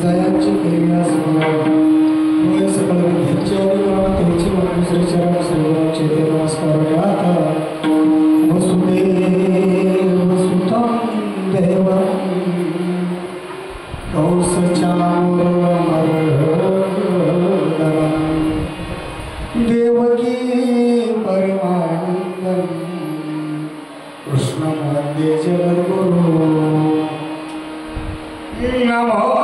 जयाची केली असं सकल विद्येच्या अधिकारात त्याची वाणी श्रीचरण श्रीरामचे ते नमस्कार आता वसुदेव वसुतं देवं देवकी परमानंदं कृष्णं वन्दे जगद्गुरुं नमो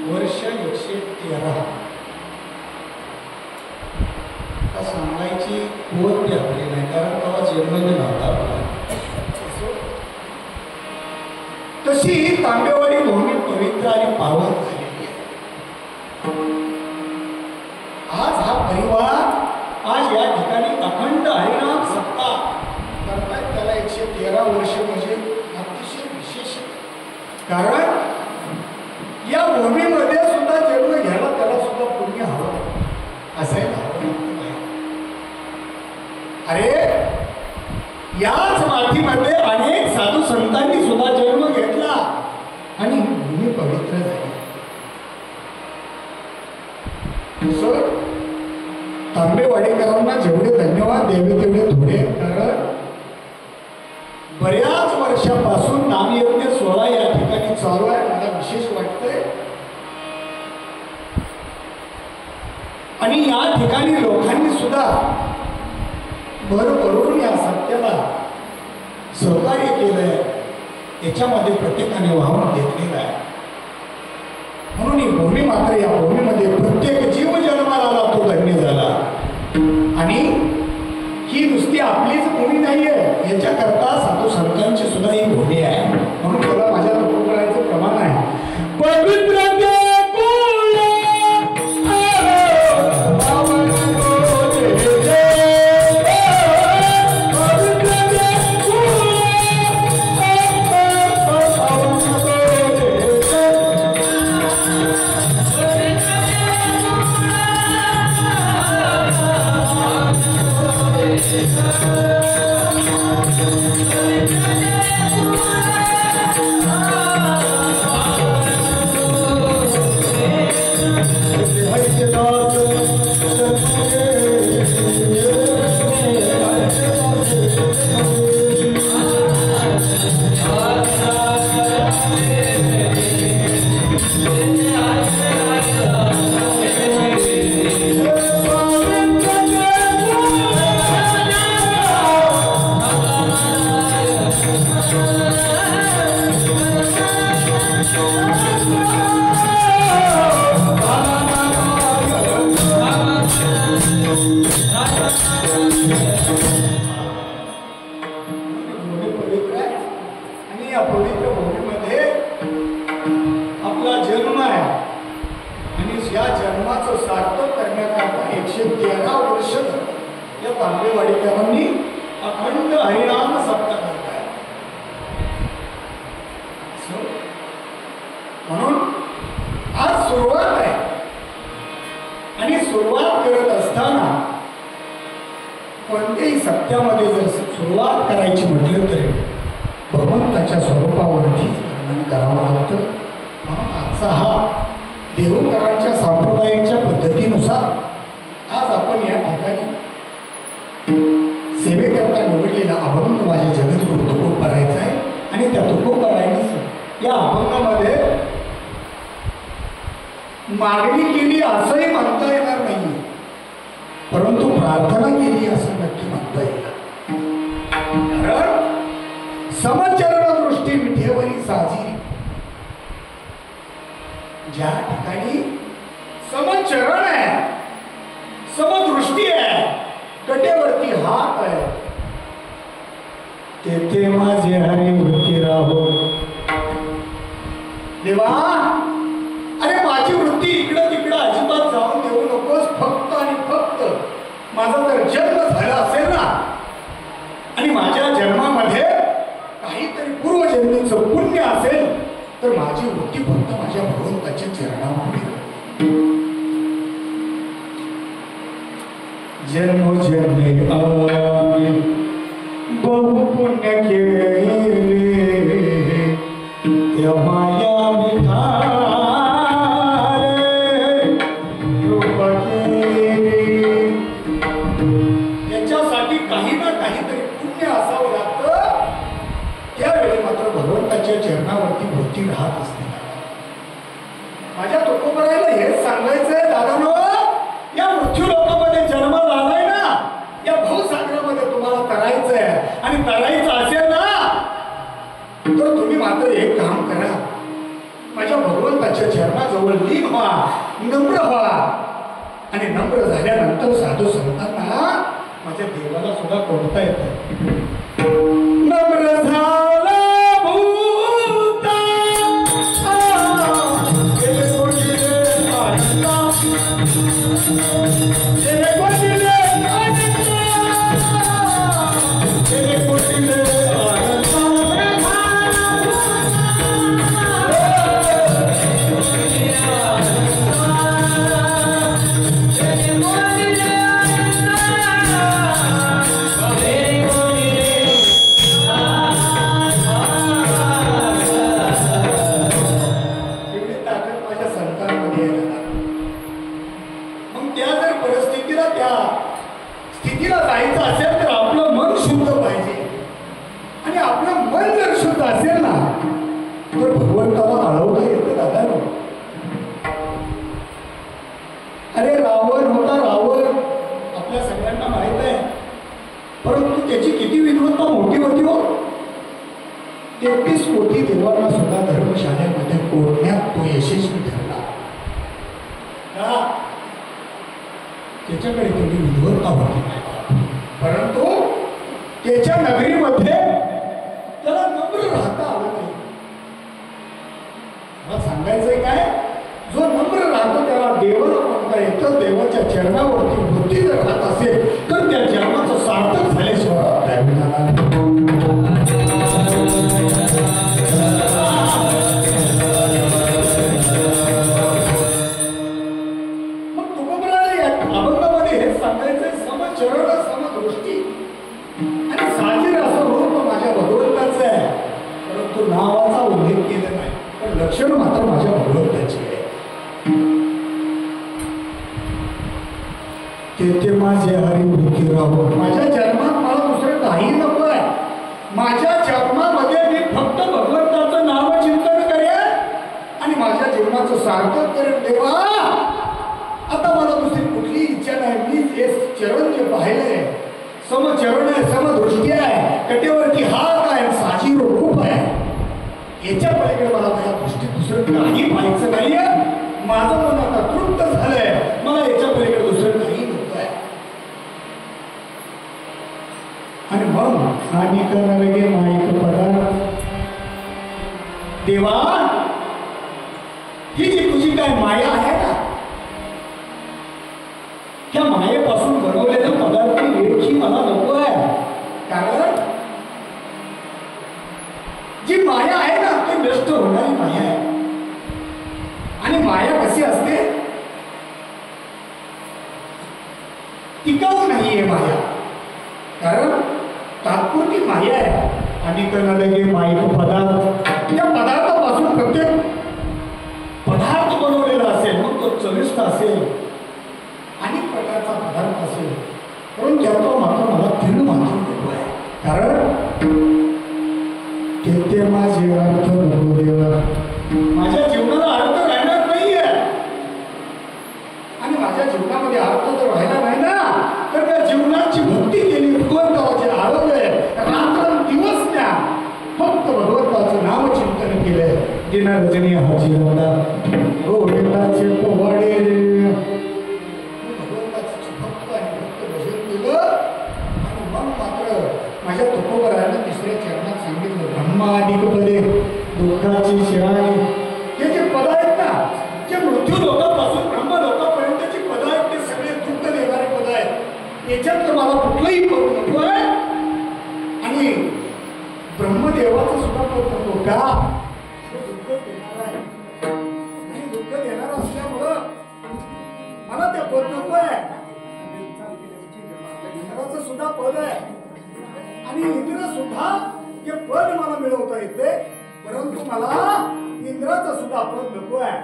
वर्ष 113 सांगायचं जन्मही नव्हता. तशी ही तांबेवाडी भूमी पवित्र आणि पावन झालेली आहे. आज हा परिवार आज या ठिकाणी अखंड हरिनाम सप्ताह करतायत. त्याला 113 वर्ष म्हणजे अतिशय विशेष. कारण या भूमीमध्ये सुद्धा जन्म घ्यायला त्याला सुद्धा पुण्य हवं असं आहे. अरे याच मातीमध्ये अनेक साधू संतांनी सुद्धा जन्म घेतला आणि भूमी पवित्र झाली. तांबेवाडीकरांना जेवढे धन्यवाद द्यावे तेवढे थोडे. कारण बऱ्याच वर्षापासून नामयज्ञ सोहळा या ठिकाणी चालू आहे. मला विशेष वाटतंय. आणि या ठिकाणी लोकांनी सुद्धा भरभरून या सत्याला सहकार्य केलंय. याच्यामध्ये प्रत्येकाने वाहून घेतलेलं आहे. म्हणून ही भूमी मात्र या भूमीमध्ये प्रत्येक जीव जन्माला आला तो धन्य झाला. आणि ही नुसती आपलीच भूमी नाहीये. याच्याकरता साधू संतांची सुद्धा ही भूमी आहे. म्हणून त्याला माझ्या करायचं प्रमाण आहे. पवित्र मागणी केली असंही म्हणता येणार नाही. परंतु प्रार्थना केली असं नक्की म्हणता येईल. कारण समचरण दृष्टी विठेवरी साजी. ज्या ठिकाणी समचरण आहे, समदृष्टी आहे, कटेवरती हात आहे, तेथे माझे हरी वृत्ती राहो. देवा, अरे माझी वृत्ती इकडं तिकडं अजिबात जाऊन देऊ नकोस. फक्त आणि फक्त माझा जर जन्म झाला असेल ना आणि माझ्या जन्मामध्ये काहीतरी पूर्वजन्मीचं पुण्य असेल तर माझी वृत्ती फक्त माझ्या भगवंताच्या चरणामध्ये. जन्मोजन्मी आम्ही बहु पुण्य केले तेव्हा या विठा चरणावरती वृत्ती राहत असते. माझ्या तुकोबरायला हेच सांगायचंय, दादानो, या मृत्यू लोकांमध्ये जन्म झालाय ना, या भवसागरामध्ये तुम्हाला तरायचंय. आणि तरायचं असेल ना तर तुम्ही मात्र एक काम करा, माझ्या भगवंताच्या चरणाजवळ लीन व्हा, नम्र व्हा. आणि नम्र झाल्यानंतर साधू संतांना माझ्या देवाला सुद्धा कोणता येतं. नम्र झाला भूता गेले कोटीले आनंदा, गेले कोटीले आनंदा, गेले कोटीले देवांना सुद्धा धर्मशाळेमध्ये कोरण्यात तो यशस्वी ठरला. त्याच्याकडे तेवढी विद्वत्ता होती नाही, परंतु त्याच्या नगरीमध्ये त्याला नम्र राहता आलं नाही. मला सांगायचंय काय, जो नम्र राहतो त्याला देवाला म्हणता येतं. देवाच्या चरणावरती बुद्धी जर राहत असेल तर त्या जन्माचं सार्थक झाल्याशिवाय अभंगामध्ये हे सांगायचंय, समचरण समदृष्टी आणि साजीर असं रूप माझ्या भगवंताचं आहे, परंतु नावाचा उल्लेख केला नाही, पण लक्षण मात्र माझ्या भगवंताची आहे. ते माझे हरिभूती राहो. माझ्या जन्मात मला दुसरं काही नको आहे. माझ्या जन्मामध्ये मी फक्त भगवंताचं नामचिंतन करेन आणि माझ्या जीवनाचं सार्थक करेन. देवा, आता मला दुसरी कुठली इच्छा नाही. मी हे चरण जे पाहिलंय, समचरण आहे, समदृष्टी आहे, कटेवरती हात आहे, साची रूप आहे, याच्या पलीकडे मला त्या दृष्टीत दुसरं काही पाहायचं नाहीये. माझं मन आता तृप्त झालंय, मला याच्या पलीकडे दुसरं काही नको आहे. आणि मग आणि करणारे माईक पदार्थ, देवा ही जी तुझी काय माया आहे ना, त्या मायेपासून बनवलेलं पदार्थ वेळची मला नको आहे. कारण जी माया आहे ना ती नष्ट होणारी माया आहे. आणि माया कशी असते, टिकाऊ नाहीये माया, कारण तात्पुरती माया आहे. आणि लगे माईक पदार्थ, त्या पदार्थापासून प्रत्येक पदार्थ बनवलेला असेल, मग तो चविष्ट असेल, अनेक प्रकारचा पदार्थ असेल, परंतु त्याचा मात्र मला तीन मात्र नको आहे. कारण ते माझे अर्थ देवा, माझ्या जीवनाला अर्थ राहणार नाहीये. आणि माझ्या जीवनामध्ये अर्थ जर राहिला नाही ना, तर त्या जीवनाची भक्ती केली, भगवंताचे आरोग्य रात्रंदिवस त्या फक्त भगवंताचं नामचिंतन केलंय. दिना रजनी हा जीवना गोविंदाचे पोवाडे, माझ्या तुकोबरानं तिसऱ्या चरणात सांगितलं, ब्रह्मादिक पदे दुःखाची शिराळी. हे जे पद आहेत ना, जे मृत्यू लोकांपासून ब्रह्म लोकांपर्यंतची पद आहेत, ते सगळे दुःख देणारे पद आहेत. याच्यात मला कुठलंही पद नको आहे. आणि ब्रह्मदेवाचं सुद्धा पद नको का, दुःख देणार आहे. आणि दुःख देणार असल्यामुळं मला ते पद नको आहे. इंद्राचं सुद्धा पद आहे आणि इंद्र सुद्धा हे पद मला मिळवता येते, परंतु मला इंद्राचं सुद्धा पद नको आहे.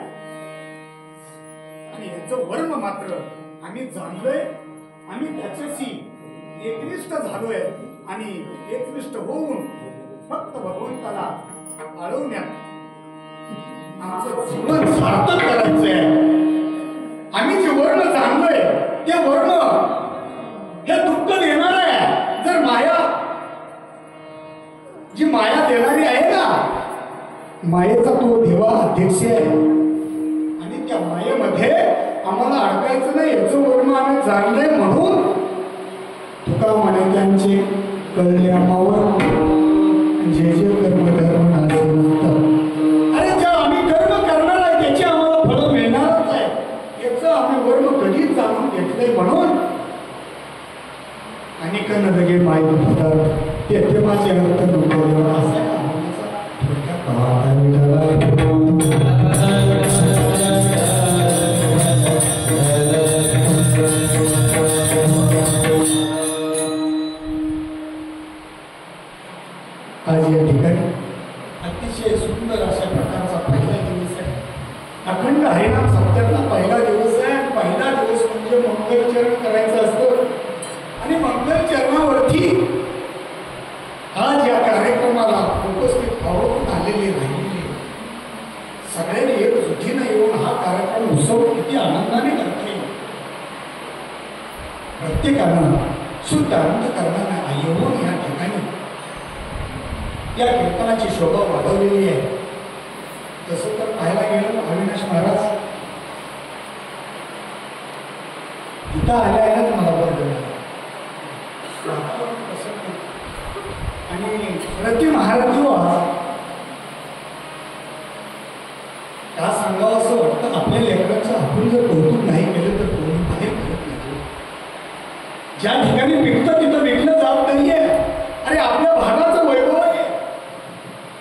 आणि याचं वर्ण मात्र आम्ही जाणलोय, आम्ही त्याच्याशी एकनिष्ठ झालोय. आणि एकनिष्ठ होऊन फक्त भगवंताला आळवण्यात आमचं जीवन सार्थक करायचंय. आम्ही जे वर्ण जाणलोय ते वर्ण हे दुःख देणार आहे. जर माया, जी माया देणारी आहे ना, मायेचा तो देवा अध्यक्ष आहे. आणि त्या मायेमध्ये आम्हाला अडकायचं नाही, याचं वर्ण आम्ही जाणलंय. म्हणून तुका म्हणे त्यांचे कळल्या मावर जे जे कर्म धर्म नाचे नसतं. अरे ज्या आम्ही कर्म करणार आहे त्याची आम्हाला फळं मिळणारच आहे, याचं आम्ही वर्म कधीच जाणून घेतलंय. म्हणून आणि कन्नडगे माय पदार्थ ते माझे अर्थ नको असा आज या ठिकाणी अतिशय सुंदर अशा प्रकारचा पहिला दिवस आहे. अखंड हरिनाम सप्ताहाचा पहिला दिवस आहे. पहिला दिवस म्हणजे मंगलचरण करायचं असतं आणि मंगलचरणावरती आज या कार्यक्रमाला उपस्थित आवर्जून आलेले राहिलेले सगळ्यांनी एकजुटीनं येऊन हा कार्यक्रम उत्सव किती आनंदाने करता येईल. प्रत्येकानं शुद्ध अंतःकरणाने येऊन या ठिकाणी या कीर्तनाची शोभा वाढवलेली आहे. तसं तर पाहायला गेलं अविनाश महाराज इथं आल्या आहेत मला बरं आणि प्रति महाराज का सांगावं असं वाटतं. आपल्या लेकरांचं आपण जर कौतुक नाही केलं तर कोणी बाहेर करत नाही. ज्या ठिकाणी पिकतं तिथं विकलं जात नाहीये. अरे आपल्या भागाचं वैभव आहे.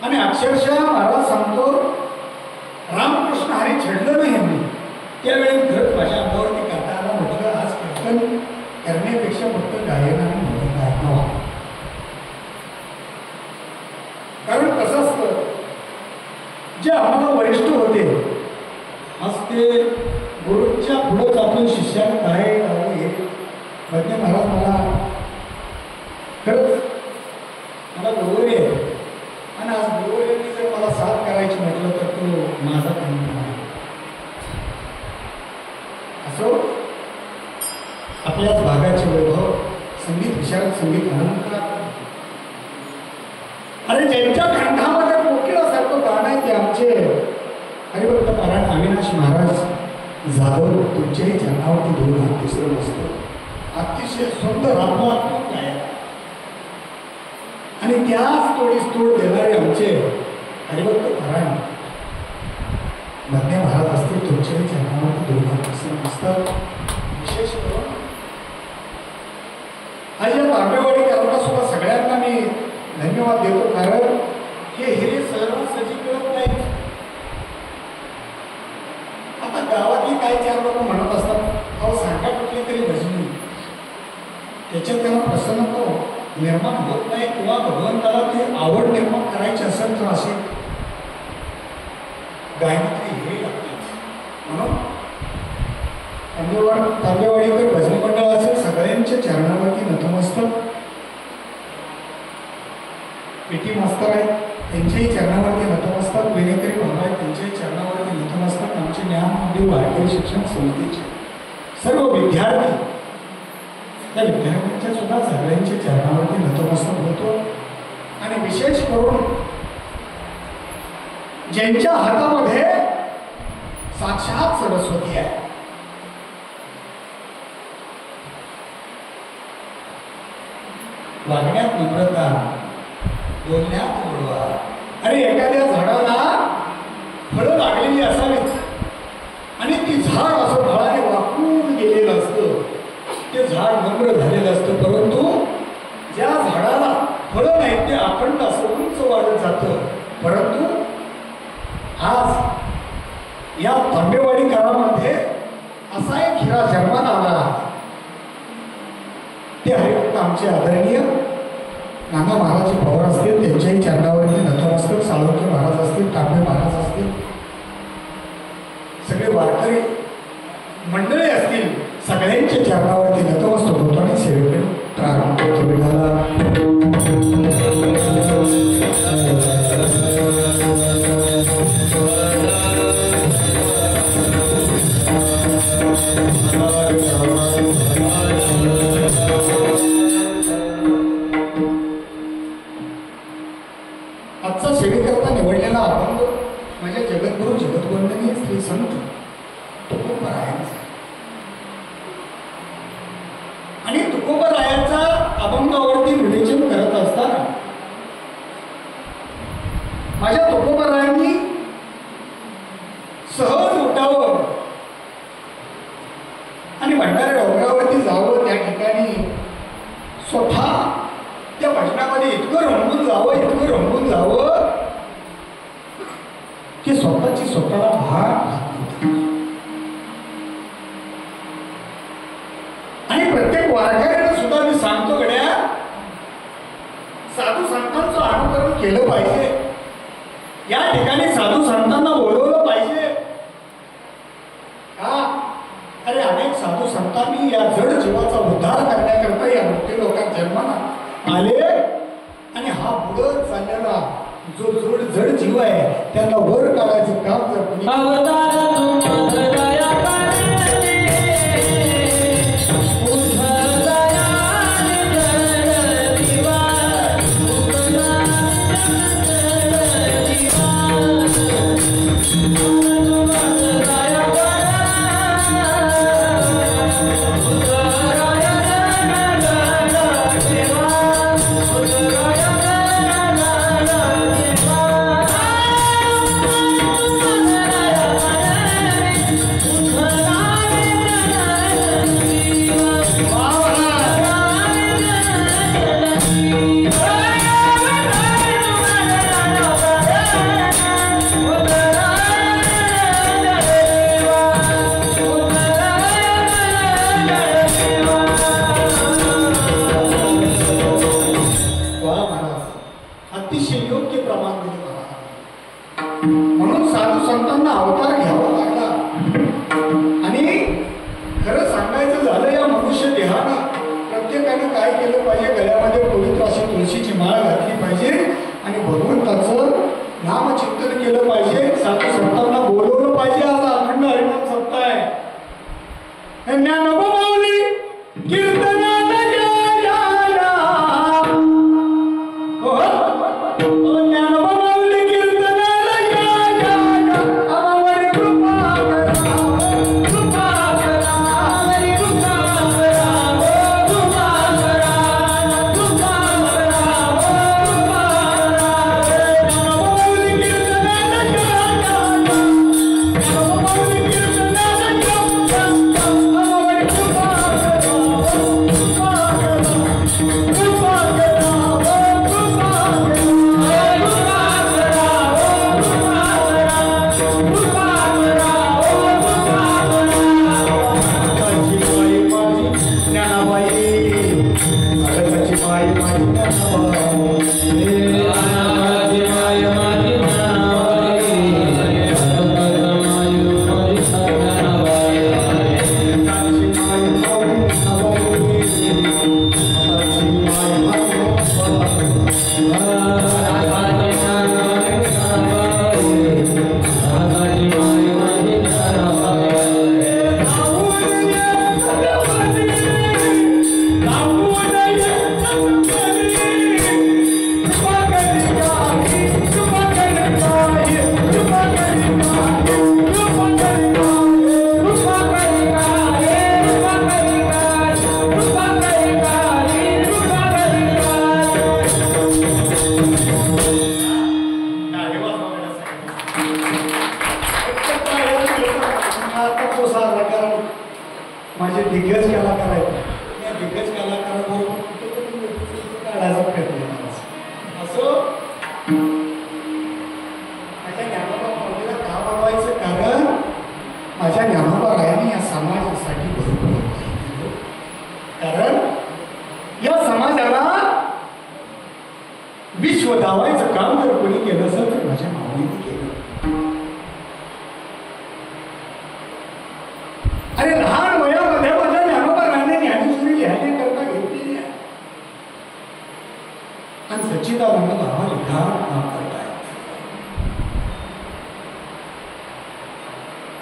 आणि अक्षरशः महाराज सांगतो रामकृष्ण हरी छेडलं नाही मी त्यावेळी खरंच माझ्या अंगावरती काटाला म्हटलं आज कीर्तन करण्यापेक्षा फक्त गायन आणि म्हणून गायनावा. कारण कसं असतं जे आम्हाला वरिष्ठ होते आज ते गुरुच्या पुढंच आपण शिष्याला काय हे म्हणजे महाराज मला खरंच मला बरोबर आहे आणि आज बरोबरीने जर मला साथ करायची म्हटलं तर तो माझा काही नाही. असो आपल्याच भागाचे वैभव संगीत विशारद संगीत अनंत. अरे ज्यांच्या कंठामध्ये कोकिळासारखं गाणं आहे ते आमचे हरिभक्त पारायण अविनाश महाराज जाधव. तुमच्याही चरणावरती दोन हात दुसरं नसतं. अतिशय सुंदर आत्मात्मक आहे आणि त्याच तोडीस तोड देणारे आमचे हरिभक्त पारायण मधने महाराज असतील. तुमच्याही चरणावरती दोन हात दुसरं नसतं. विशेष करून आज या तांबेवाडीकरांना सुद्धा सगळ्यांना मी धन्यवाद देतो. कारण हे हिरे सहजासहजी कळत नाही. आता गावातली काही चार लोक म्हणत असतात अहो सांगा कुठली तरी भजनी त्याच्यात त्यांना प्रसन्नता निर्माण होत नाही किंवा भगवंताला ती आवड निर्माण करायची असेल तर असे गायनातली हिरे लागते. म्हणून तांबेवाडीकर भजनी मंडळ असेल सगळ्यांच्या चरणावरती नतमस्तक. पेटी मास्तर आहेत त्यांच्याही चरणावरती नतमस्तक. विनेकरी बाबा आहेत त्यांच्याही चरणावरती नतमस्तक. आमचे ज्ञानमंदिर वारकरी शिक्षण समितीचे सर्व विद्यार्थी त्या विद्यार्थ्यांच्या सुद्धा सगळ्यांच्या चरणावरती नतमस्तक होतो. आणि विशेष करून ज्यांच्या हातामध्ये साक्षात सरस्वती आहे वागण्यात नम्रता बोलण्यात गोडवा. अरे एखाद्या झाडाला फळं लागलेली असावीत आणि ती झाड असं फळाने वाकून गेलेलं असतं. ते झाड नम्र झालेलं असतं. परंतु ज्या झाडाला फळं नाहीत ते अखंड असं उंच वाढत जातं. परंतु आज या तांबेवाडीकरांमध्ये असा एक हिरा जन्मात आला. ते हरिभक्त आमचे आदरणीय नाना महाराज पवार असतील त्यांच्याही चरणावरती नतमस्तक. साळुंखे महाराज असतील, तांबे महाराज असतील, सगळे वारकरी मंडळी असतील सगळ्यांच्या चरणावरती नतमस्तक होतो आणि सेवेकडे प्रारंभ होतो. आजचा सेवेकरता निवडलेला अभंग माझ्या जगद्गुरु जगद्वंदनीय श्री संत तुकोबारायांचा आणि तुकोबारायांचा इतकं रंगून जावं की स्वतःची स्वतःला भाग. आणि प्रत्येक वारकऱ्याला सुद्धा मी सांगतो गड्या, साधू संतांचं अनुकरण केलं पाहिजे. या ठिकाणी साधू संतांना बोलवलं पाहिजे. का? अरे अनेक साधू संतांनी या जड जीवाचा उद्धार करण्याकरता या मोठे लोकांना जन्माला आले आणि हा बुडत चाललेला जो जड जीव आहे त्यांना वर काढायचं काम जर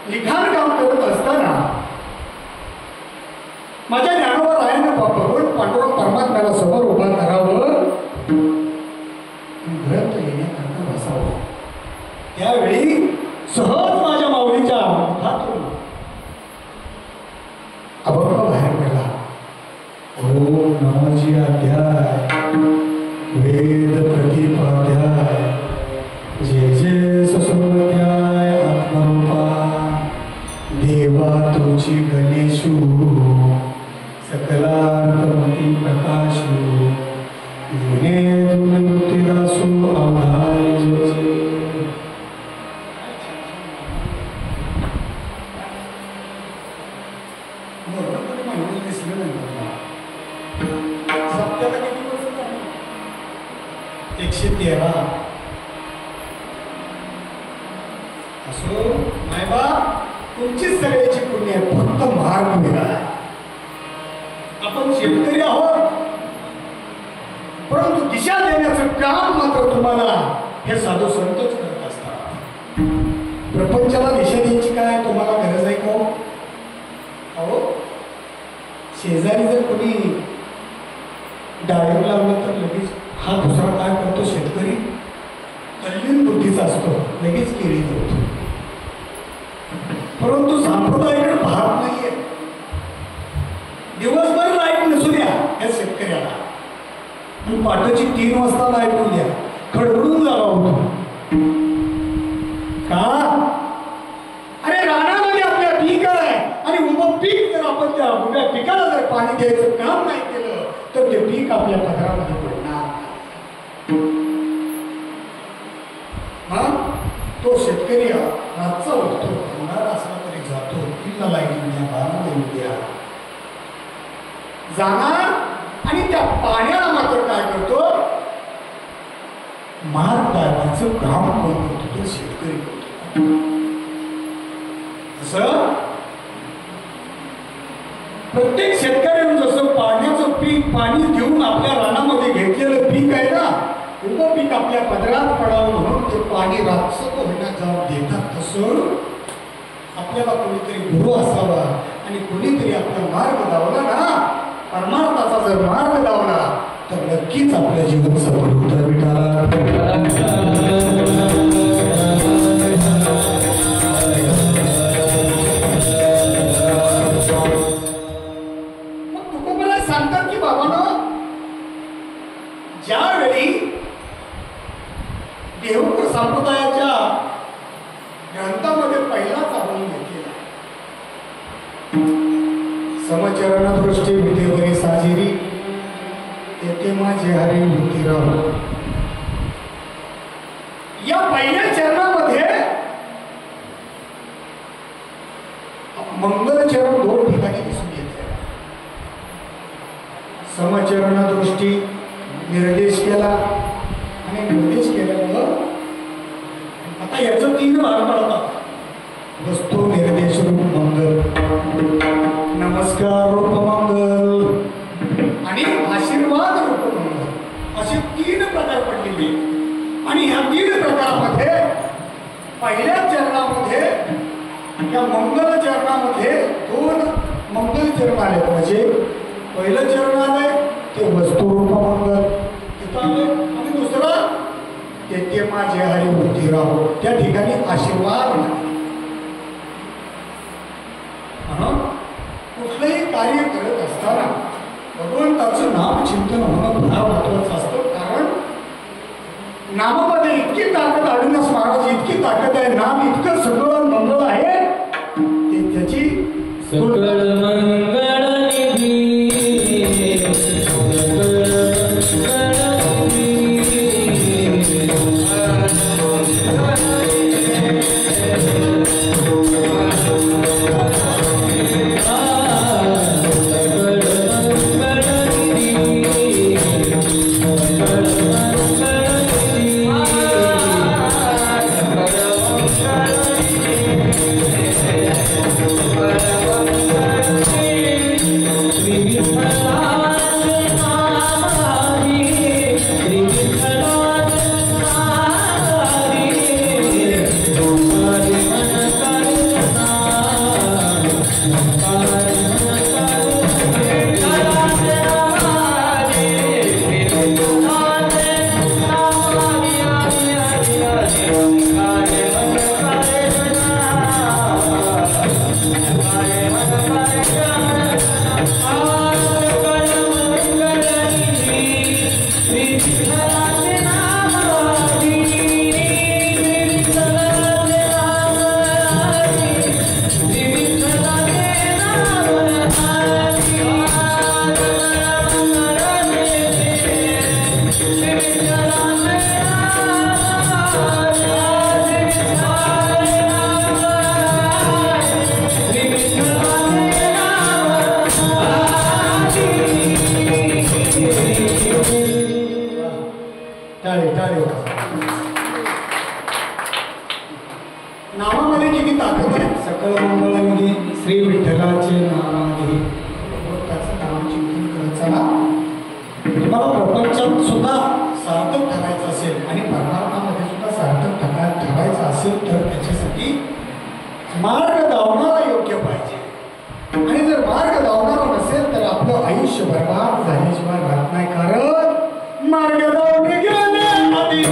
लिखाण काम करत असताना माझ्या ज्ञानोबा रायानं भगवान पांडुरंग परमात्म्याला समोर उभा करावं, ग्रंथ लिहिण्याकरता बसावं. त्यावेळी सहज माझ्या माऊलीच्या हातून अभंग बाहेर पडला. ओम नमोजी अध्याय वेद प्रतिपाध्याय जे जे ससुध्याय आत्मरूपा देवा तुझी गणेशू सकलार्थमती प्रकाशू जुने नावामध्ये किती ताकद आहे. सकल मंगळामध्ये श्री विठ्ठलाचे नावामध्ये त्याचं नाव चिंतन करत चला. तुम्हाला प्रपंचात सुद्धा सार्थक ठरायचं असेल आणि परमार्थामध्ये सुद्धा सार्थक ठरायचं असेल तर त्याच्यासाठी मार्ग धावणारा योग्य पाहिजे. आणि जर मार्ग धावणारा नसेल तर आपलं आयुष्य बर्बाद झाल्याशिवाय राहत नाही. कारण मार्ग धावणे गेले आधी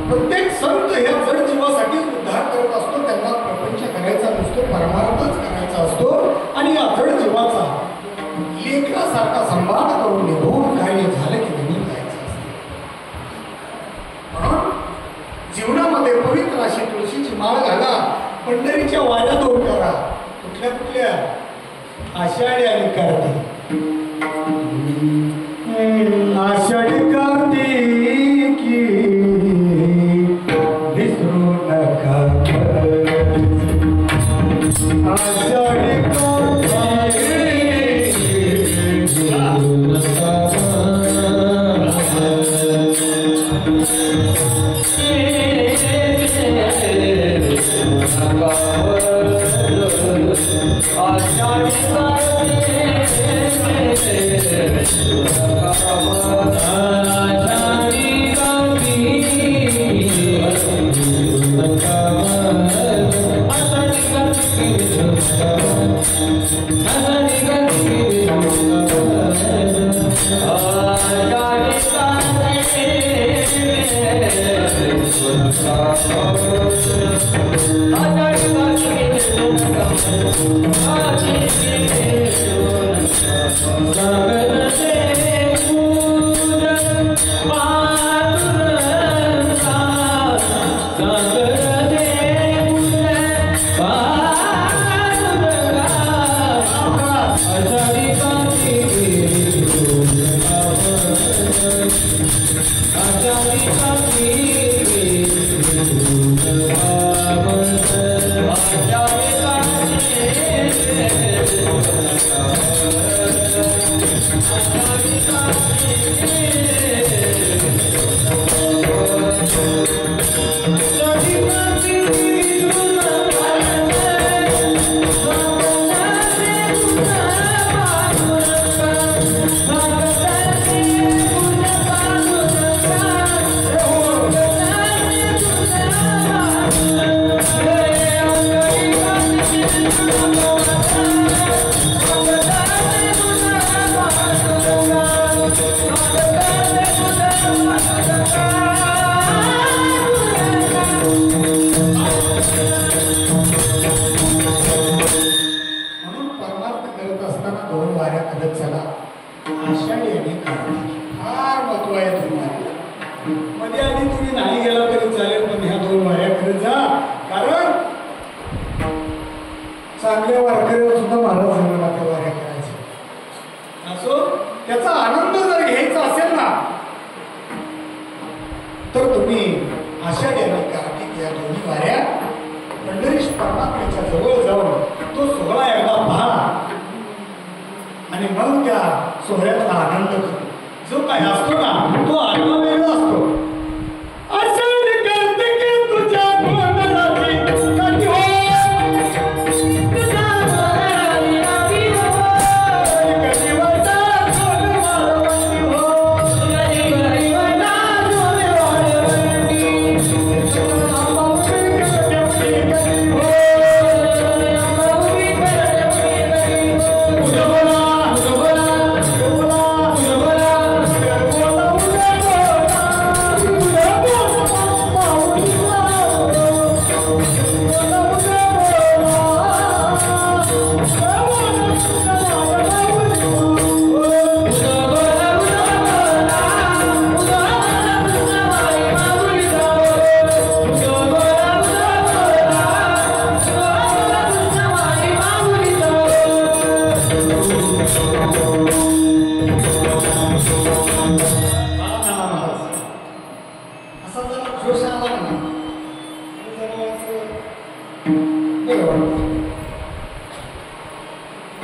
प्रत्येक संत ह्या जड जीवासाठी उद्धार करत असतो. त्यांना प्रपंच करायचा नसतो, परमार्थच करायचा असतो. आणि या जड जीवाचा लेकरासारखा सांभाळ करून निभवून कार्य झालं की निघून जायचं असतं. म्हणून जीवनामध्ये पवित्र अशी तुळशीची माळ घाला, पंढरीच्या वाऱ्या दूर करा. कुठल्या कुठल्या आषाढी आणि कार्तिक. आषाढी कार्तिकी विसरू नका. आषाढी कार्तिकी चांगल्या वारकऱ्यावर सुद्धा महाराज सांगला त्या वाऱ्या करायच्या असो. त्याचा आनंद जर घ्यायचा असेल ना तर तुम्ही आषाढी आणि कार्तिक या दोन्ही वाऱ्या पंढरीश परमात्म्याच्या जवळ जाऊन तो सोहळा एकदा पहा आणि मग त्या सोहळ्यातला आनंद करा. जो काय असतो ना तो आत्मा वेगळा असतो. असं करते की तुझ्या गोंधळाची काठी हो, तुझ्या गोंधळाची काठी हो, कधी वरचा झोल वारवंती हो, कधी वरचा झोल वारवंती, आंबा उभी करते कधी हो, आंबा उभी करते कधी हो, उजवला उजवला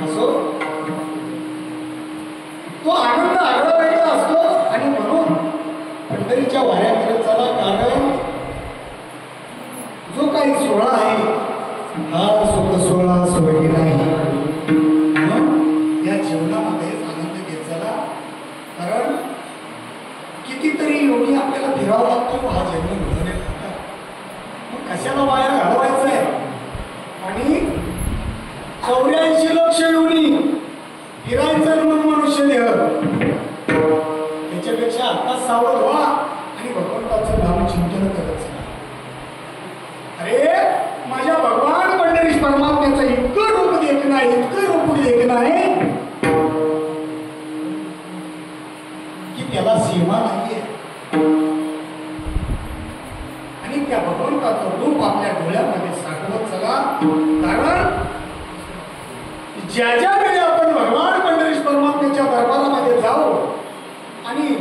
असो तो आनंद आगळा वेगळा असतो. आणि म्हणून पंढरीच्या वाऱ्याकडे चला, कारण जो काही सोहळा आहे हा सुख सोहळा सोयी नाही. या जीवनामध्ये आनंद घेत चला, कारण कितीतरी योगी आपल्याला फिरावं लागतो हा जन्म मिळवण्याकरता. मग कशाला वाया घालवायचं आहे. आणि 84 लक्ष योनी फिरायचं म्हणून मनुष्य देह, त्याच्यापेक्षा आता सावध व्हा आणि भगवंताचं नाम चिंतन करत चला. अरे माझ्या भगवान पंढरीश परमात्म्याचं इतकं रूप देखणं आहे, इतकं रूप देखणं आहे की त्याला सीमा नाहीये. आणि त्या भगवंताचं रूप आपल्या डोळ्यामध्ये साठवत चला, कारण ज्या ज्या वेळी आपण भगवान पंढरीश परमात्म्याच्या दरबारामध्ये जाऊ आणि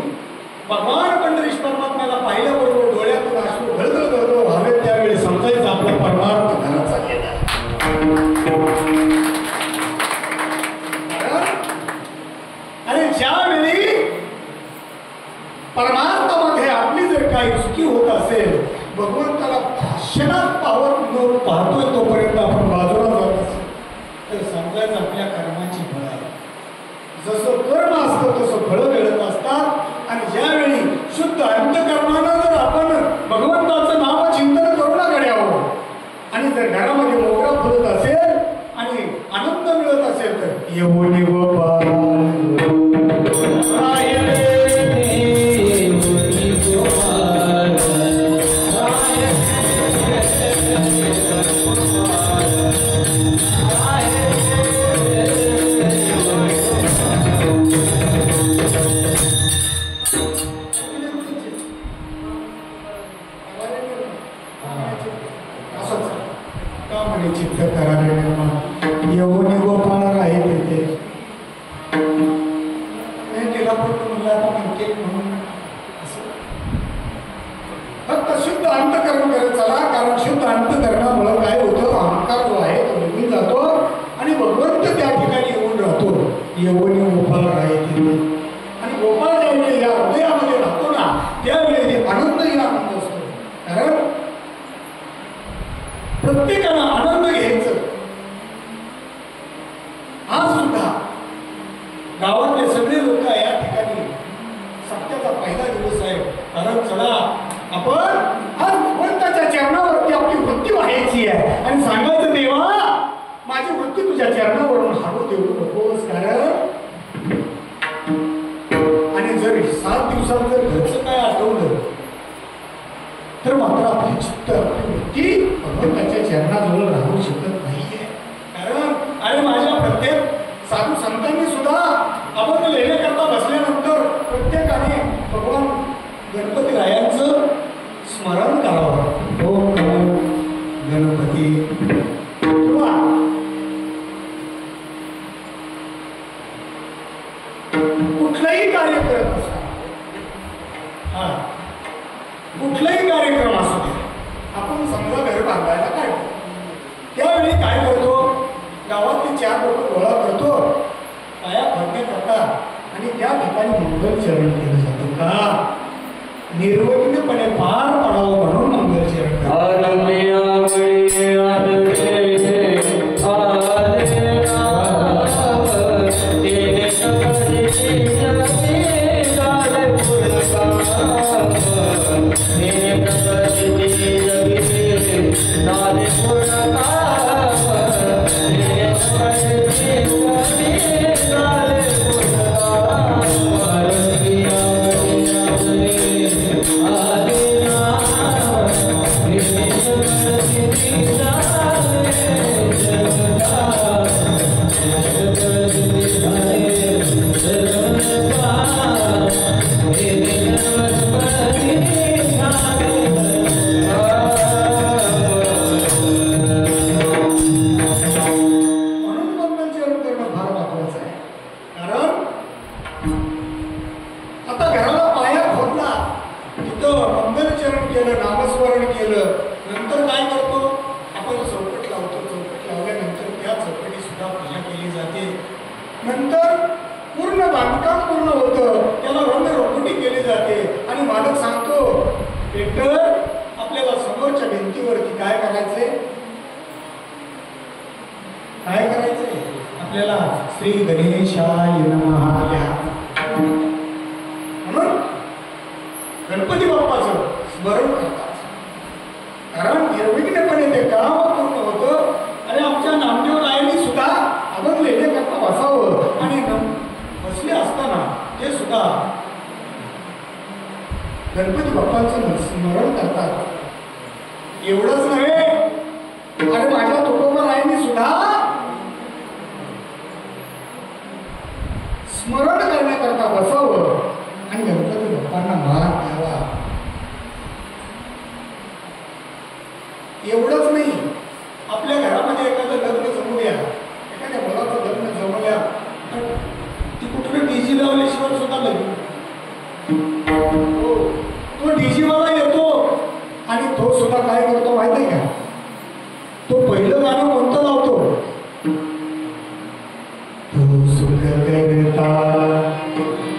भगवान पंढरीश परमात्म्याला पाहिल्याबरोबर डोळ्यातून अश्रू गळगळ व्हावे, त्यावेळी समजायचं आपला परमार्थ घराचा गेला. आणि ज्यावेळी परमार्थामध्ये आपली जर काही चुकी होत असेल, भगवंताला भाषणात पाहतोय तोपर्यंत आपण बाजूला जात असेल तर समजायचं आपल्या कर्माची फळ आहे. जसं कर्म असतं तसं फळं मिळत असतात. आणि ज्यावेळी शुद्ध अंतःकरणानं जर आपण भगवंताचं नाव चिंतन करूनाकडे आहोत आणि जर घरामध्ये मोगरा फुलत असेल आणि आनंद मिळत असेल तर येऊन चित्त करावे यवनी गोपाळ आहे तिथे तिला म्हणून फक्त शुद्ध अंतःकरण करत चला, कारण शुद्ध अंतःकरणामुळे काय होतं, अहंकार जो आहे तो निघून जातो आणि भगवंत त्या ठिकाणी येऊन राहतो. यवनी गोपाळ आहे तिथे. आणि गोपाळ ज्यावेळी या हृदयामध्ये राहतो ना त्यावेळी आनंदही आनंद असतो. कारण प्रत्येकाला आनंद घ्यायचं. आज सुद्धा गावातले सगळे लोक या ठिकाणी सत्याचा पहिला दिवस आहे. कारण चला आपण आज भगवंताच्या चरणावरती आपली वृत्ती व्हायची आहे आणि सांगायचं देवा माझी वृत्ती तुझ्या चरणावरून हळू देऊ नकोस. कारण आणि जर 7 दिवसात जर घरचं काय आठवलं तर मात्र आपली चित्त आपली वृत्ती भगवंताच्या चरणाजवळ राहू शकत नाहीये. कारण आणि माझ्या प्रत्येक साधू संतांनी सुद्धा अभंग लिहिण्याकरता बसल्यानंतर प्रत्येकाने भगवान गणपती रायांचं स्मरण करावं. ओम नमो गणपती. किंवा कुठलाही कार्य करत असता, कुठलाही कार्यक्रम असू दे, आपण समजा घर बांधायला काढतो त्यावेळी काय करतो, गावातले 4 लोक गोळा करतो, पाया भरणे करता आणि आणि त्या ठिकाणी मंगलचरण केलं जातं का निर्विघ्नपणे पार पडावं म्हणून मंगलचरण श्री गणेशाय नमः म्हणून गणपती बाप्पाचं स्मरण करतात कारण निर्विघ्नपणे ते काम पूर्ण होतं आणि आमच्या नामदेव रायांनी सुद्धा आपण लेण्याकरता बसावं आणि बसले असताना ते सुद्धा गणपती बाप्पांचं स्मरण करतात एवढंच नव्हे आणि माझ्या तुकोबा रायांनी सुद्धा स्मरण करण्याकरता बसावं आणि गणपती बाप्पांना मान द्यावा एवढंच नाही आपल्या घरामध्ये एखादं लग्न जमू द्या एखाद्या मुलाचं लग्न जमवल्या तर ती कुठलं डीजी लावल्याशिवाय सुद्धा लग्न तो डीजीवाला येतो आणि तो सुद्धा काय करतो माहित आहे का तो पहिलं गाणं कोणतं लावतो तो सुख करता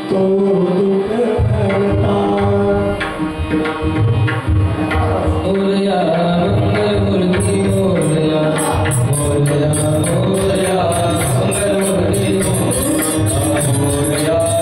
तो दुःख करता मोरया मंगलमूर्ती मोरया मोरया मोरया मंगलमूर्ती मोरया मोरया मंगलमूर्ती मोरया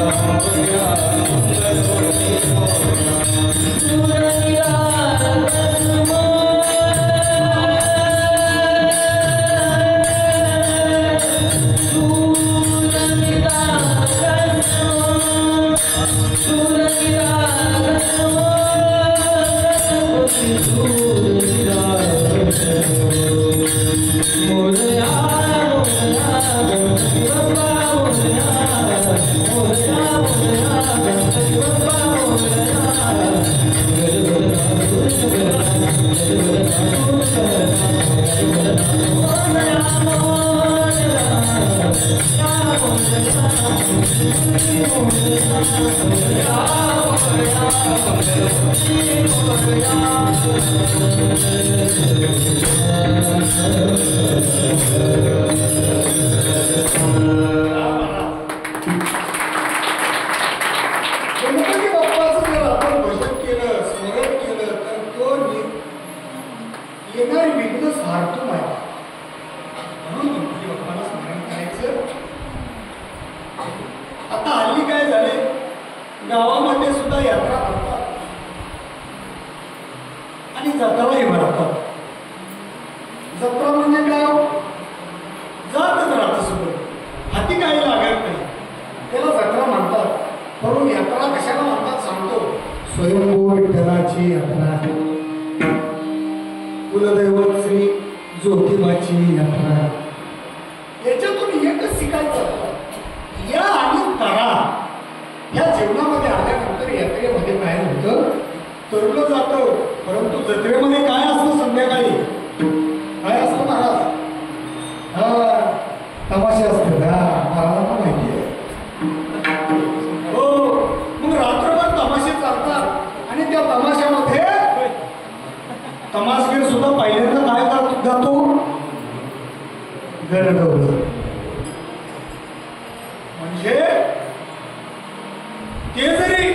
ते जरी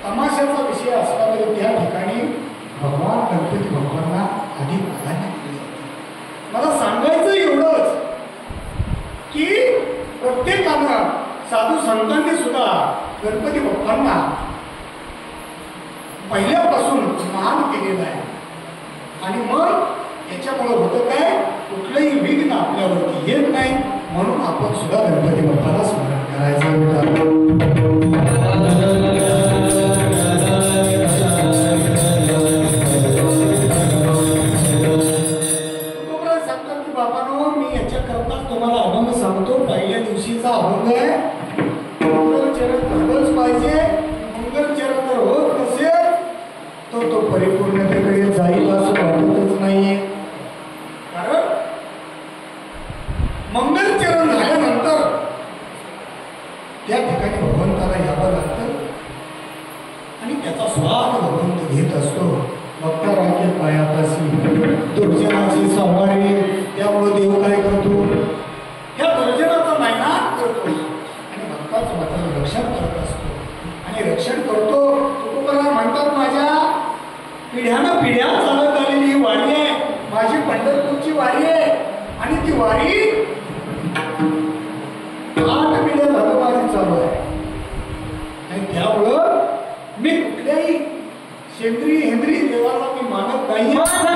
तमाशाचा विषय असला तरी त्या ठिकाणी भगवान गणपती बाप्पांना आधी प्राधान्य दिले जाते. मला सांगायचं एवढंच की प्रत्येकानं साधू संतांनी सुद्धा गणपती बाप्पांना पहिल्यापासून मान केलेला आहे. आणि मग याच्यामुळे होतं काय, कुठलंही विघ्न आपल्यावरती येत नाही. म्हणून आपण सुद्धा गणपती बाप्पाला स्मरण करायचं. सांगतात की बाबांनो, मी याच्याकरता तुम्हाला अभंग सांगतो. पहिल्या दिवशीचा अभंग आहे. मंगलचरण झालंच पाहिजे. मंगलचरण जर होत नसेल तर तो परिपूर्णतेकडे जाईल असं वाटतच नाहीये. कारण मंगलचरण झाल्यानंतर त्या ठिकाणी भगवंताला यावं लागतं आणि त्याचा स्वाद भगवंत घेत असतो. भक्तारांच्या पायापाशी दुर्जनाची संवारी. त्यामुळे देव काय करतो, या दुर्जनाचा नायनाट करतो आणि भक्ताचं मात्र रक्षण करत असतो. आणि रक्षण करतो. तुकोबरा म्हणतात, माझ्या पिढ्यानं पिढ्या चालत आलेली ही वारी आहे. माझी पंढरपूरची वारी आहे आणि ती वारी 8 पिढ्या झालं माझी चालू आहे. आणि त्यामुळं मी कुठल्याही सेंद्रिय हेंद्रिय देवाला मी मानत नाही. Oh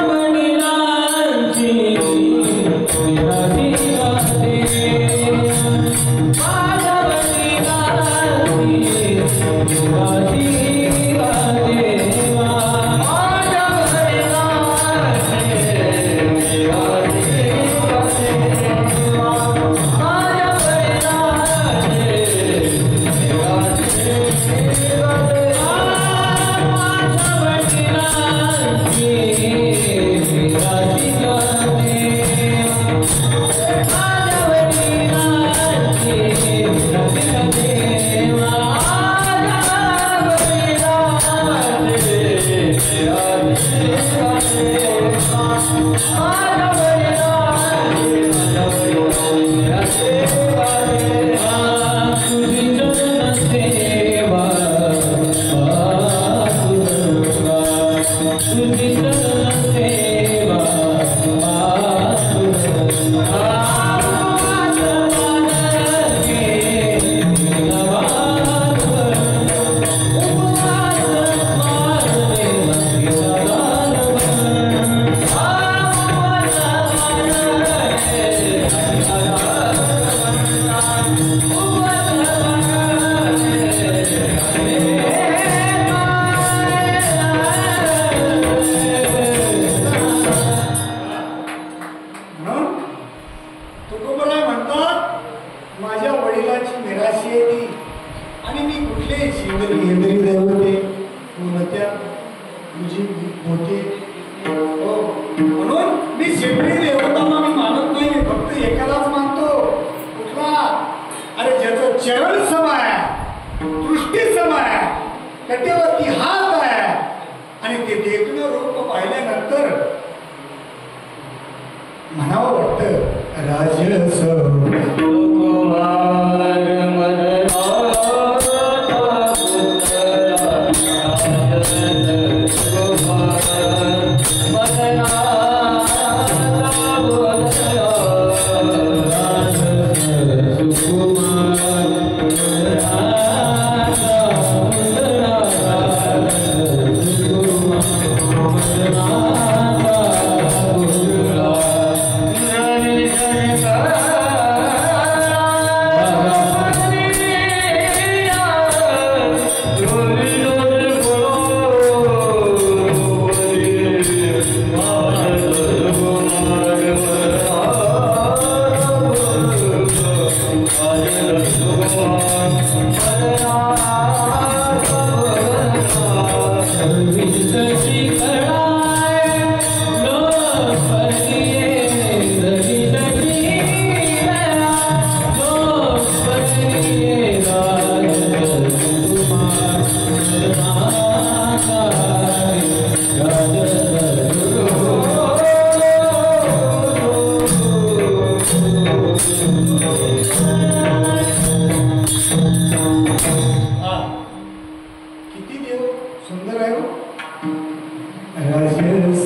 राजस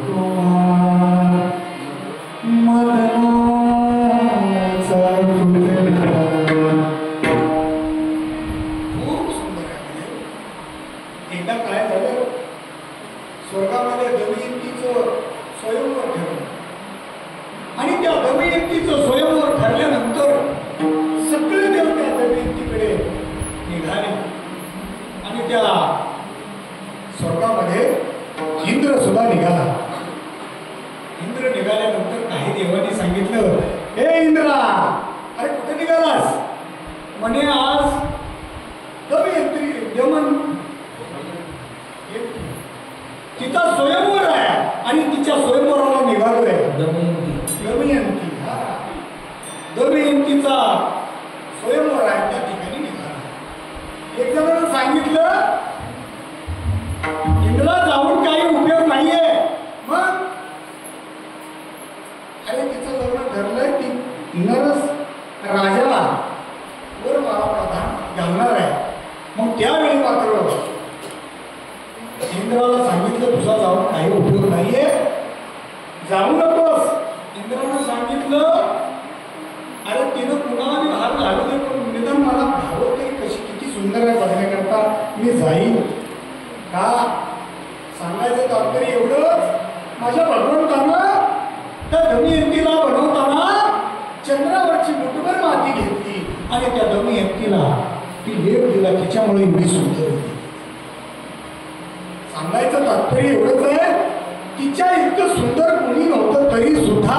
कुमार मदनाचा पुतळा. खूप सुंदर आहे. एकदा काय झालं, स्वर्गामध्ये दमयंतीचं स्वयंवर ठरलं आणि त्या दमयंतीचं स्वयंवर ठरल्यानंतर सगळे देव त्या दमयंतीकडे निघाले आणि त्या स्वर्गामध्ये इंद्र सुद्धा निघाला. इंद्र निघाल्यानंतर काही देवांनी सांगितलं, हे इंद्रा, अरे कुठे निघालास? म्हणे आज दमयंती दमन तिचा स्वयंवर आहे आणि तिच्या स्वयंवराला निघालोय. दमयंती हा दमयंतीचा स्वयंवर आहे, त्या ठिकाणी निघाला. एक जणांना सांगितलं, इंद्रा जाऊन काही उपयोग नाहीये. मग अरे तिचं लग्न ठरलंय, ती नरस राजाला वर मला प्रधान घालणार आहे. मग त्यावेळी मात्र इंद्राला सांगितलं, तुझा जाऊन काही उपयोग नाहीये, जाऊ नकोस. इंद्रानं सांगितलं, अरे तिनं कुणाला मी भार घालू दे, पण निदान मला भावं तरी कशी किती सुंदर आहे बघण्याकरता मी जाईन. का सांगायचं तात्पर्य एवढंच, माझ्या भगवंतानं त्या दमयंतीला बनवताना चंद्रावरची मुठभर माती घेतली आणि त्या दमयंतीला ती लेप दिला, तिच्यामुळे एवढी सुंदर होती. सांगायचं तात्पर्य एवढंच आहे, तिच्या इतकं सुंदर कोणी नव्हतं तरी सुद्धा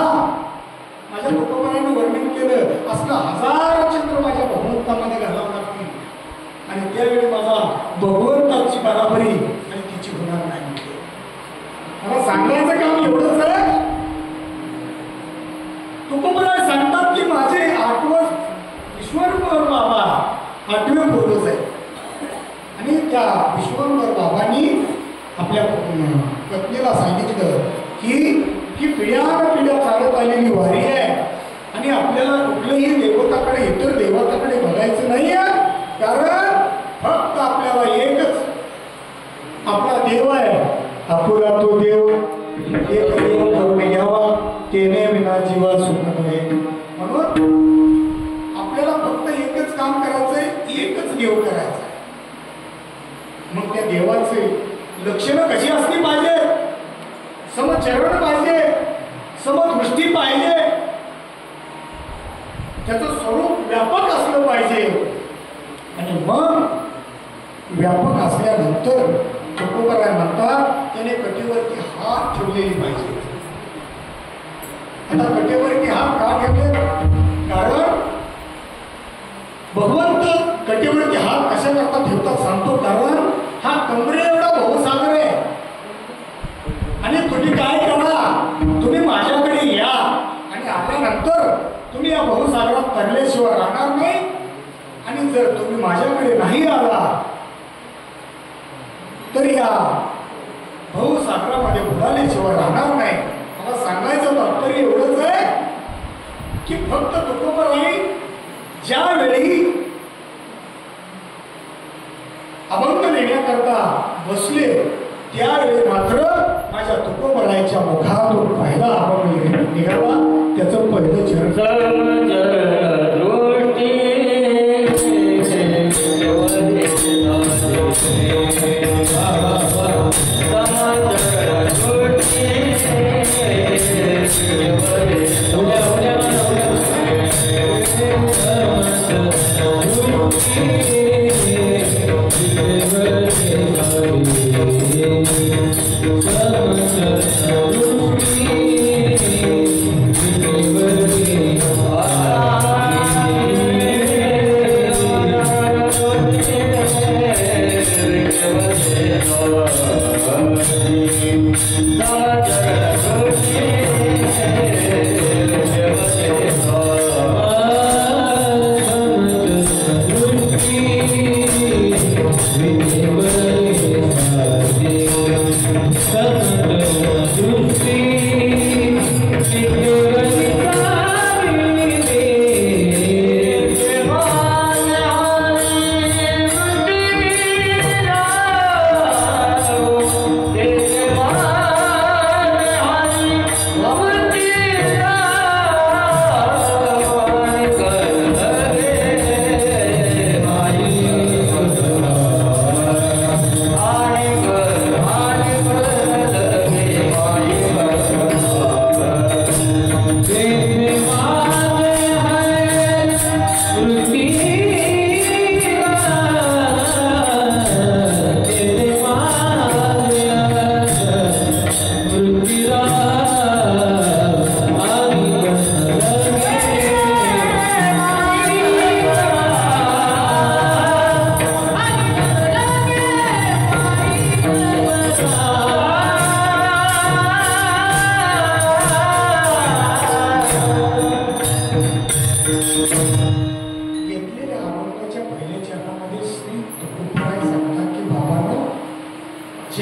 माझ्या तुकोबारानं वर्णन केलं, असलं हजार चंद्र माझ्या भगवंतामध्ये घालावं लागतील आणि त्यावेळी माझा भगवंताची बराबरी आणि तिची होणार नाही. मला सांगायचं काम एवढंच आहे, तुकोबराय सांगतात की माझे 8वं विश्वंभर बाबा 8वे पूर्वज आहे आणि त्या विश्वंभर बाबांनी आपल्या पत्नीला सांगितलं की ही पिढ्यानपिढ्या चालत आलेली वारी आहे आणि आपल्याला कुठल्याही देवताकडे इतर देवताकडे बघायचं नाही आहे, कारण फक्त आपल्याला एकच आपला देव आहे. आपुला तो देव एक देव करून घ्यावा, तेने विना जीवा सुख नये. म्हणून आपल्याला फक्त एकच काम करायचंय, एकच देव करायचं. मग त्या देवाचे लक्षणं कशी असली पाहिजे? समचरण पाहिजे, समदृष्टी पाहिजे, त्याचं स्वरूप व्यापक असलं पाहिजे आणि मग व्यापक असल्यानंतर तुकोबाराय म्हणतात त्याने कटेवरती हात ठेवलेली पाहिजे. आता कटेवरती हात का ठेवले? कारण भगवंत कटेवरती हात कशा करता ठेवतात सांगतो, कारण हा कमरे एवढा भवसागर आहे आणि तुम्ही काय करा, तुम्ही माझ्याकडे या आणि आल्यानंतर तुम्ही या भवसागरात तरल्याशिवाय राहणार नाही आणि जर तुम्ही माझ्याकडे नाही आला तर या भवसागरामध्ये बुडाल्याशिवाय राहणार नाही. मला सांगायचं तात्पर्य एवढंच आहे की फक्त तुकोबाराय ज्यावेळी अभंग लेण्याकरता बसले त्यावेळी मात्र माझ्या तुकोबारायच्या मुखातून पहिला अभंग निघाला. त्याचं पहिलं चरण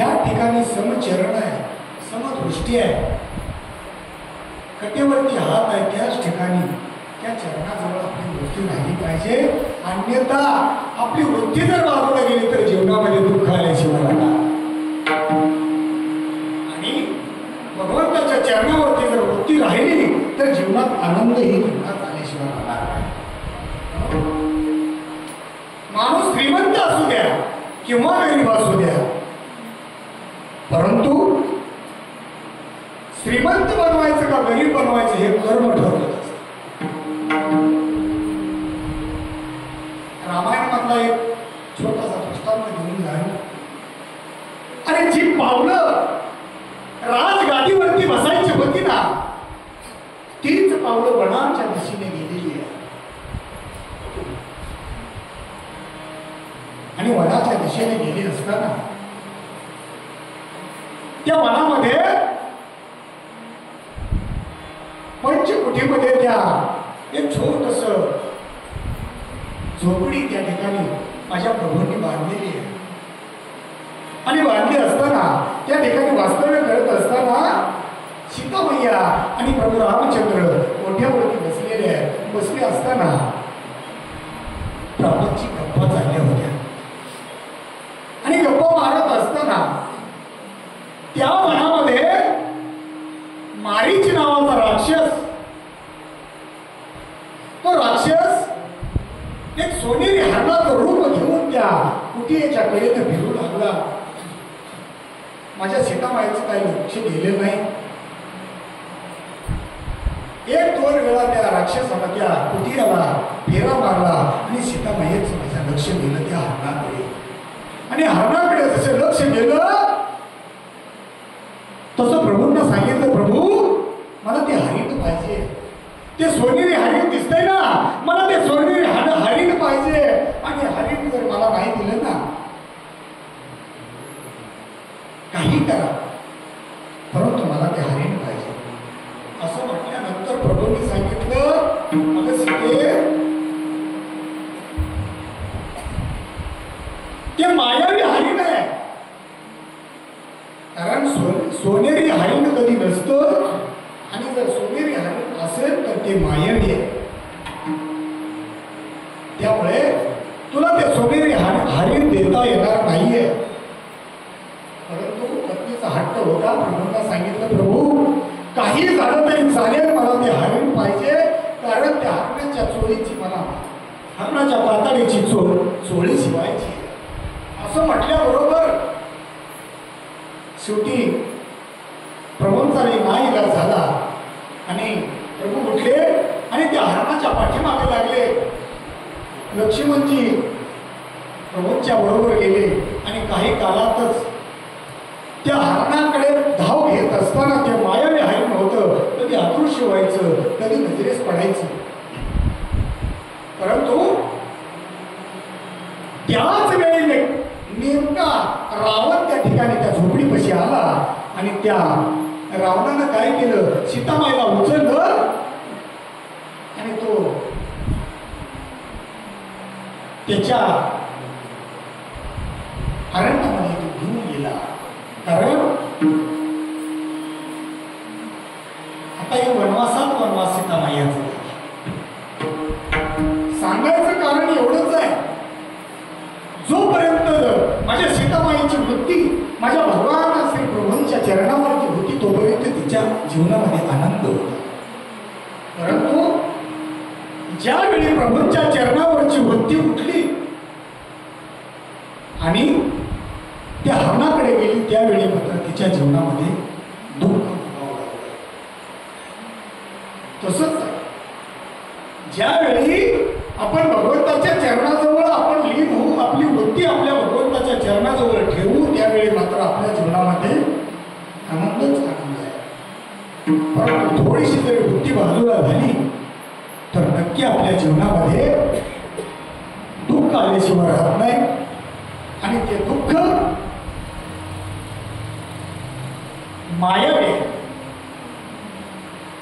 त्या ठिकाणी समचरण आहे, समदृष्टी आहे, कटेवरती हात आहे, त्याच ठिकाणी त्या चरणाजवळ आपली वृत्ती राहिली पाहिजे. अन्यथा आपली वृत्ती जर बाजूला गेली तर जीवनामध्ये दुःख आल्याशिवाय राहणार. आणि भगवंताच्या चरणावरती जर वृत्ती राहिली तर जीवनात आनंदही जीवनात आल्याशिवाय राहणार नाही. माणूस श्रीमंत असू द्या किंवा गरीब असू द्या, परंतु श्रीमंत बनवायचं का गरीब बनवायचं हे कर्म ठरवलं असतं. रामायणामधला एक छोटासा दृष्टांत घेऊन जाईल. अरे जी पावलं राजगादीवरती बसायची होती ना, तीच पावलं वनाच्या दिशेने गेलेली आहे. आणि वनाच्या दिशेने गेली असताना त्या वनामध्ये पंचकुटीमध्ये त्या एक छोटस झोपडी त्या ठिकाणी माझ्या प्रभूंनी बांधलेली आहे. आणि बांधली असताना त्या ठिकाणी वास्तव्य करत असताना सीतामय्या आणि प्रभू रामचंद्र मोठ्यावरती बसलेले आहेत. बसले असताना प्रभूंची गप्पा चालल्या होत्या. आणि गप्पा मारत असताना त्या वनामध्ये मारीच नावाचा राक्षस, तो राक्षस एक सोनेरी हरणाचं रूप घेऊन त्या कुटियेच्या कडेने फिरू लागला. माझ्या सीतामाईचं काही लक्ष गेलेलं नाही. एक दोन वेळा त्या राक्षसाला त्या कुटियाला फेरा मारला आणि सीतामाईचं माझं लक्ष गेलं त्या हरणाकडे. आणि हरणाकडे जसं लक्ष गेलं तसं प्रभूंना सांगितलं, प्रभू मला ते हरिण पाहिजे, ते सोनेरी हरिण दिसतंय ना, मला ते सोनेरी हरिण पाहिजे. आणि हरिण जर मला नाही दिलं ना, काही करा परंतु मला ते हरिण पाहिजे. असं म्हटल्यानंतर प्रभूंनी सांगितलं, मग सीते ते मायावी हरिण आहे. कारण सोनेरी हरिण कधी नसतं, आणि जर सोनेरी हरिण असेल तर ते मायावी आहे. त्यामुळे तुला ते सोनेरी हरिण देता येणार नाहीये. परंतु पत्नीचा हट्ट होता. प्रभूंना सांगितलं, प्रभू काही झालं तरी चालेल, मला ते हरिण पाहिजे. कारण त्या हरणाच्या चोळीची, मला हरणाच्या पाताळीची चोळी शिवायची. असं म्हटल्याबरोबर शेवटी प्रभूंचा नाईलाज झाला आणि प्रभू उठले आणि त्या हरणाच्या पाठीमागे लागले. लक्ष्मणजी प्रभूंच्या बरोबर गेले आणि काही काळातच त्या हरणाकडे धाव घेत असताना ते मायावी हरिण होतं. कधी अदृश्य व्हायचं, कधी नजरेस पडायचं. परंतु त्याच वेळी नेमका रावण त्या ठिकाणी त्या झोपडीपाशी आला आणि त्या रावणानं काय केलं, सीतामाईला उचललं आणि तो त्याच्या अरण्यामध्ये तो घेऊन गेला. कारण आता हे वनवासात वनवास सीतामाईचं सांगायचं कारण एवढंच आहे, जोपर्यंत माझ्या सीतामाईची वृत्ती माझ्या भगवान श्री प्रभूंच्या चरणावरती होती तोपर्यंत तिच्या जीवनामध्ये आनंद होता. परंतु ज्यावेळी प्रभूंच्या चरणावरची वृत्ती उठली आणि त्या हरणाकडे गेली, त्यावेळी मात्र तिच्या जीवनामध्ये दुःख अनुभवावं लागलं. तसंच ज्यावेळी आपण भगवंताच्या चरणाजवळ आपण लीन होऊ, आपली वृत्ती आपल्या भगवंताच्या चरणाजवळ ठेवू, त्यावेळी मात्र आपल्या जीवनामध्ये आनंदच आनंद आहे. परंतु थोडीशी जरी वृत्ती बाजूला झाली तर नक्की आपल्या जीवनामध्ये दुःख आल्याशिवाय राहत नाही. आणि ते दुःख मायावी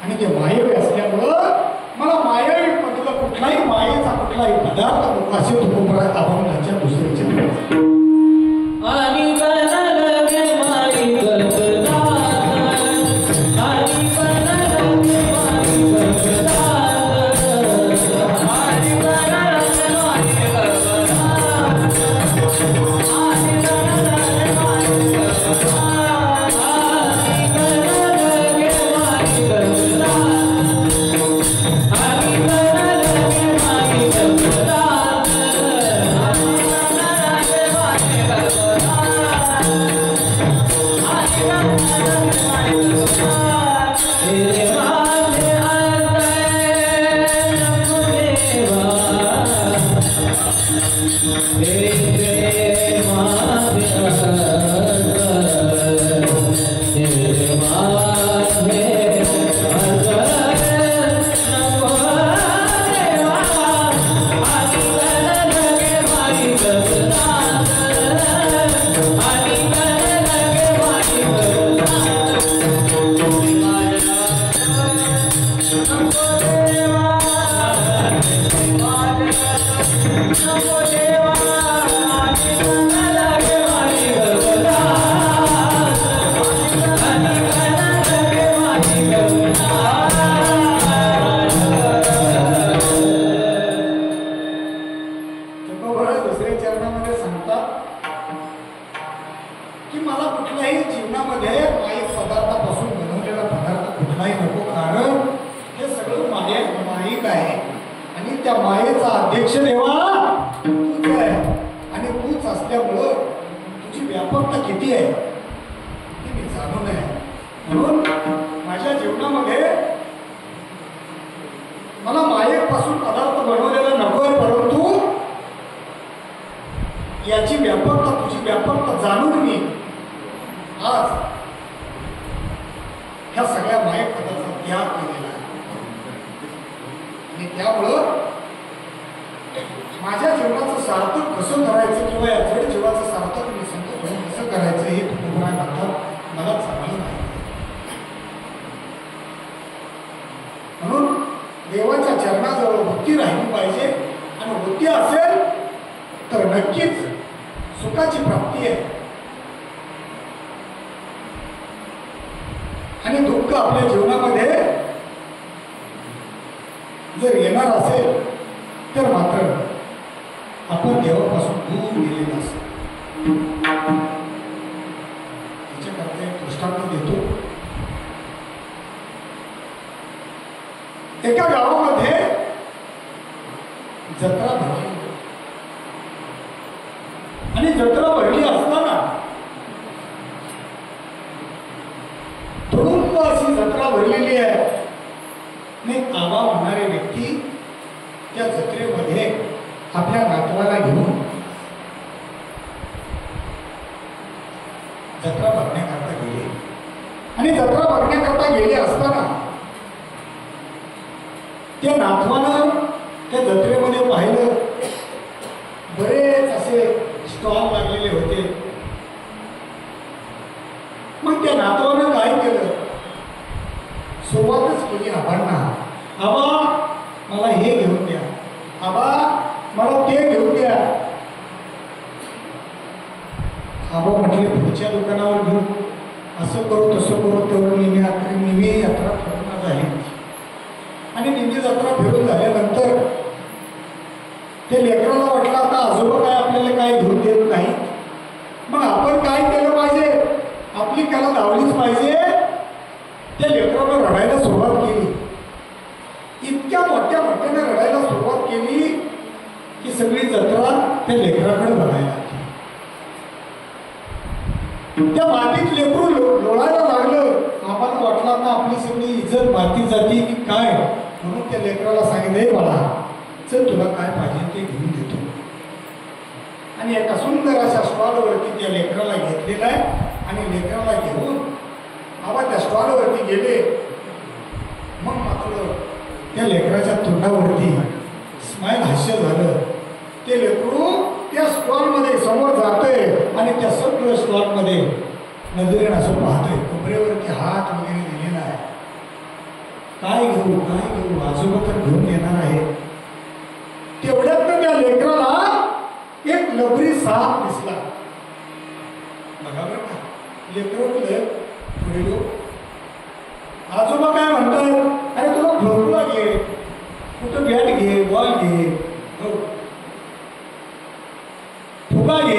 आणि ते मायावी असल्यामुळं मला मायावी मधला कुठलाही मायेचा कुठलाही पदार्थ नको असे तुकोबरात आपण त्याच्या दुसऱ्याचे आणि मला कुठल्याही जीवनामध्ये माईक पदार्थापासून बनवलेला पदार्थ कुठलाही नको, कारण हे सगळं माईक आहे आणि त्या मायेचा अध्यक्ष देवा तूच आहे आणि तूच असल्यामुळं तुझी व्यापकता किती आहे हे मी जाणू नये. म्हणून माझ्या जीवनामध्ये मला मायेपासून पदार्थ बनवलेला नको आहे, परंतु याची व्यापकता तुझी व्यापकता जाणून मी आज ह्या सगळ्या मायक पदाचा त्याग केलेला आहे. आणि त्यामुळं माझ्या जीवनाचं सार्थक कसं करायचं किंवा या जड जीवाचं सार्थक मी सांगतो कसं करायचं हे तुकोबराय म्हणतात मला चांगलं नाही. म्हणून देवाच्या चरणाजवळ वृत्ती राहिली पाहिजे आणि वृत्ती असेल तर नक्कीच सुखाची प्राप्ती आहे. आणि दुःख आपल्या जीवनामध्ये जर येणार असेल तर मात्र आपण देवापासून दूर गेलेला असेल. त्याच्याकरता एक दृष्टांत देतो. एका गावामध्ये जत्रा भरली आणि जत्रा भरली असताना तुडुंब अशी जत्रा भरलेली आहे आणि आबा म्हणणारे व्यक्ती त्या जत्रेमध्ये आपल्या नातवाला घेऊन जत्रा बघण्याकरता गेले आणि जत्रा बघण्याकरता गेले असताना त्या नातवानं त्या जत्रेमध्ये पाहिलं बरेच असे स्टॉल लागलेले होते. मग त्या नातवानं काय केलं, सुरुवातच केली आबांना, आबा मला हे घेऊन द्या, आबा मला ते घेऊन द्या. आबा म्हटले पुढच्या दुकानावर घेऊ, असं करू तसं करू. तेवढं निमी यात्रा पूर्ण झाली आणि निमी जत्रा फिरून झाल्यानंतर ते लेकराला वाटलं आता आजोबा काय आपल्याला काय घेऊन देत नाही, मग आपण काय केलं पाहिजे, आपली कला धावलीच पाहिजे. त्या लेकराला रडायला सुरुवात केली. इतक्या मोठ्याने रडायला सुरुवात केली की सगळी जत्रा त्या लेकराकडे बघायला लागली. त्या मातीत लेकरू लोळायला लागलं. आम्हाला वाटलं आता आपली सगळी इज्जत माती जाती की काय, म्हणून त्या लेकराला सांगितले बाळा चल तुला काय पाहिजे ते घेऊन देतो. आणि एका सुंदर अशा स्टॉलवरती त्या लेकराला घेतलेला आहे आणि लेकराला घेऊन आबा त्या स्टॉलवरती गेले. मग मात्र त्या लेकराच्या तोंडावरती स्माईल हास्य झालं. ते लेकरू त्या स्टॉलमध्ये समोर जातंय आणि त्या सगळं स्टॉलमध्ये नजरेनं असं पाहतोय, कमरेवरती हात वगैरे दिलेला आहे. काय घेऊ काय घेऊ, आजोबा तर घेऊन येणार आहे. तेवढ्यात त्या लेकराला एक लबरी साप दिसला. बघा बरं का, लेकरं पुढे आजोबा काय म्हणतात, अरे तुला फुलफुला घे, कुठं बॅट घे, बॉल घे, फुगा घे,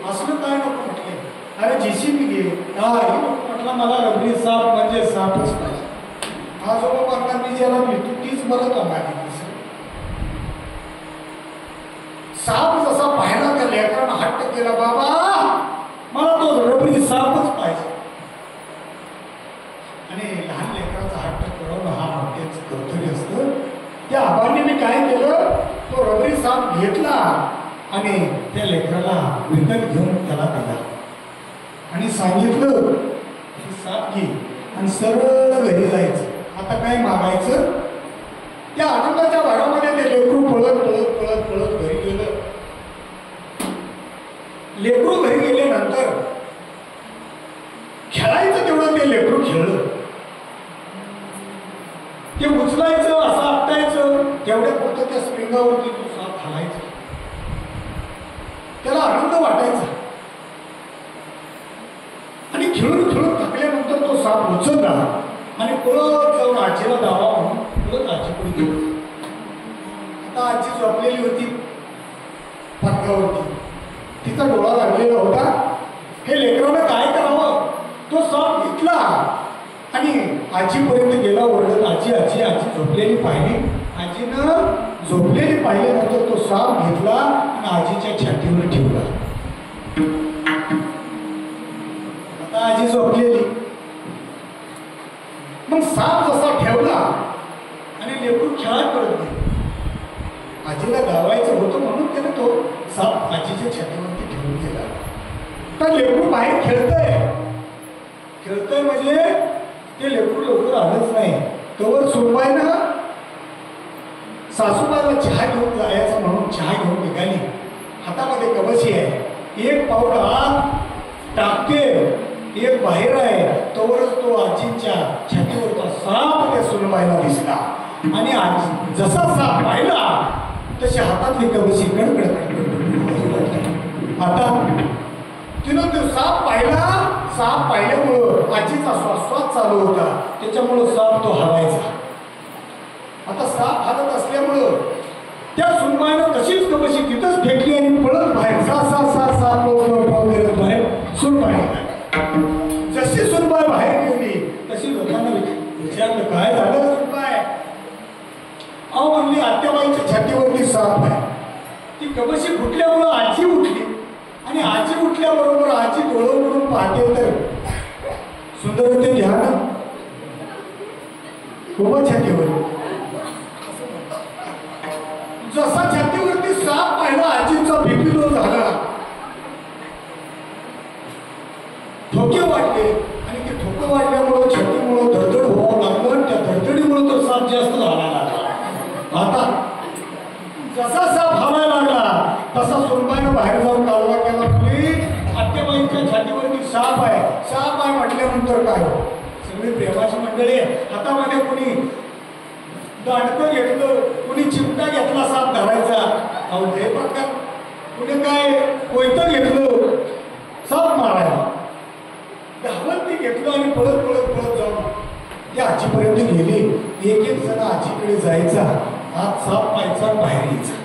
असलं काय नको म्हटले. अरे JCB घे, काही नको म्हटलं, मला रबरी साप म्हणजे सापच पाहिजे. आजोबा म्हणतात मी ज्याला भेटू तीच मला कमाली. साप जसा पाहिला त्या लेकरानं हट्ट केला, बाबा मला तो रबरी सापच पाहिजे. आणि लहान लेकराचा हट्ट करून हा मोठ्याचं कर्तव्य असतं. त्या आबांनी मी काय केलं, तो रबरी साप घेतला आणि त्या लेकराला विकत घेऊन त्याला दिला आणि सांगितलं की साप घे आणि सरळ घरी जायचं. आता काय मागायचं. त्या आनंदाच्या भागामध्ये ते लेकरू पळत पळत पळत पळत घरी गेलं. लेकरू घरी गेल्यानंतर खेळायचं तेवढं ते लेकरू खेळलं. ते उचलायचं असं आपटायचं, तेवढ्या पुरतं त्या स्प्रिंगावरती तो साप घालायचा. त्याला आनंद वाटायचा आणि खेळून खेळून थकल्यानंतर तो साप उचलला आणि पळत जाऊन आजीला दावा म्हणून पळत आजीकडे गेलो. आता आजी झोपलेली होती पडद्यावरती, तिचा डोळा लागलेला होता. हे लेकरानं काय करावं आजीपर्यंत गेला ओरडत, आजी आजी आजी झोपलेली पाहिली. आजीनं झोपलेली पाहिल्यानंतर तो साप घेतला आणि आजीच्या छातीवर ठेवला. आता आजी झोपलेली. मग साप जसा ठेवला आणि लेकरू खेळात पडत गेले. आजीला गावायचं होतं म्हणून त्याने तो साप आजीच्या छातीवरती ठेवून गेला. तर लेकरू बाहेर खेळतंय म्हणजे ते लेकरू लवकर आलंच नाही. तोवर सुनबाईनं सासूबाईला चहा घेऊन जायचं म्हणून चहा घेऊन निघाली. हातामध्ये कवशी आहे. एक पाऊल आत टाकते, एक बाहेर आहे. तोवरच तो आजीच्या छातीवरचा साप त्या सुनबाईला दिसला आणि आजी जसा साप पाहिला तशी हातातली कवशी कडकड. आता तिनं तो साप पाहिला. साप पाहिल्यामुळं आजीचा श्वास चालू होता, त्याच्यामुळं साप तो हलायचा. आता साप हालत असल्यामुळं त्या सुनबाईनं तशीच कवशी तिथंच फेकली आणि पळत बाहेर साप करत बाहेर सुनबाई. जशी सुनबाई बाहेर गेली तशी लोकांना विचारलं काय झालं सुनबाई? अहो म्हणली आत्याबाईच्या छातीवरती साप आहे. ती कवशी फुटल्यामुळं आजी उठली आणि आजी उठल्याबरोबर आजी डोळं उघडून पाहते तर सुंदर ते ध्यान खूपच छातीवर. जसा छातीवरती साप पाहिला आजीचा बीपी लो झाला. ठोके वाढले आणि ते ठोके वाढल्यामुळं छातीमुळं धडधड व्हावं लागलं. त्या धडधडीमुळे तर साप जास्त झाला. आता जसा साप हलायला लागला तसा सुनबाईनं बाहेर जाऊन कालवा केला. आत्याबाईच्या छातीवरती साप आहे म्हटल्यानंतर काय सगळी प्रेमाची मंडळी. हातामध्ये कोणी दांडकं घेतलं, कोणी चिमटा घेतला साप धरायचा. अहो हे प्रकार. कुणी काय कोयतं घेतलं साप मारायला. धावत ते घेतलं आणि पळत जाऊन त्या आजीपर्यंत गेले. एक जण आजीकडे जायचा, आत साप पाहायचा, बाहेर यायचा.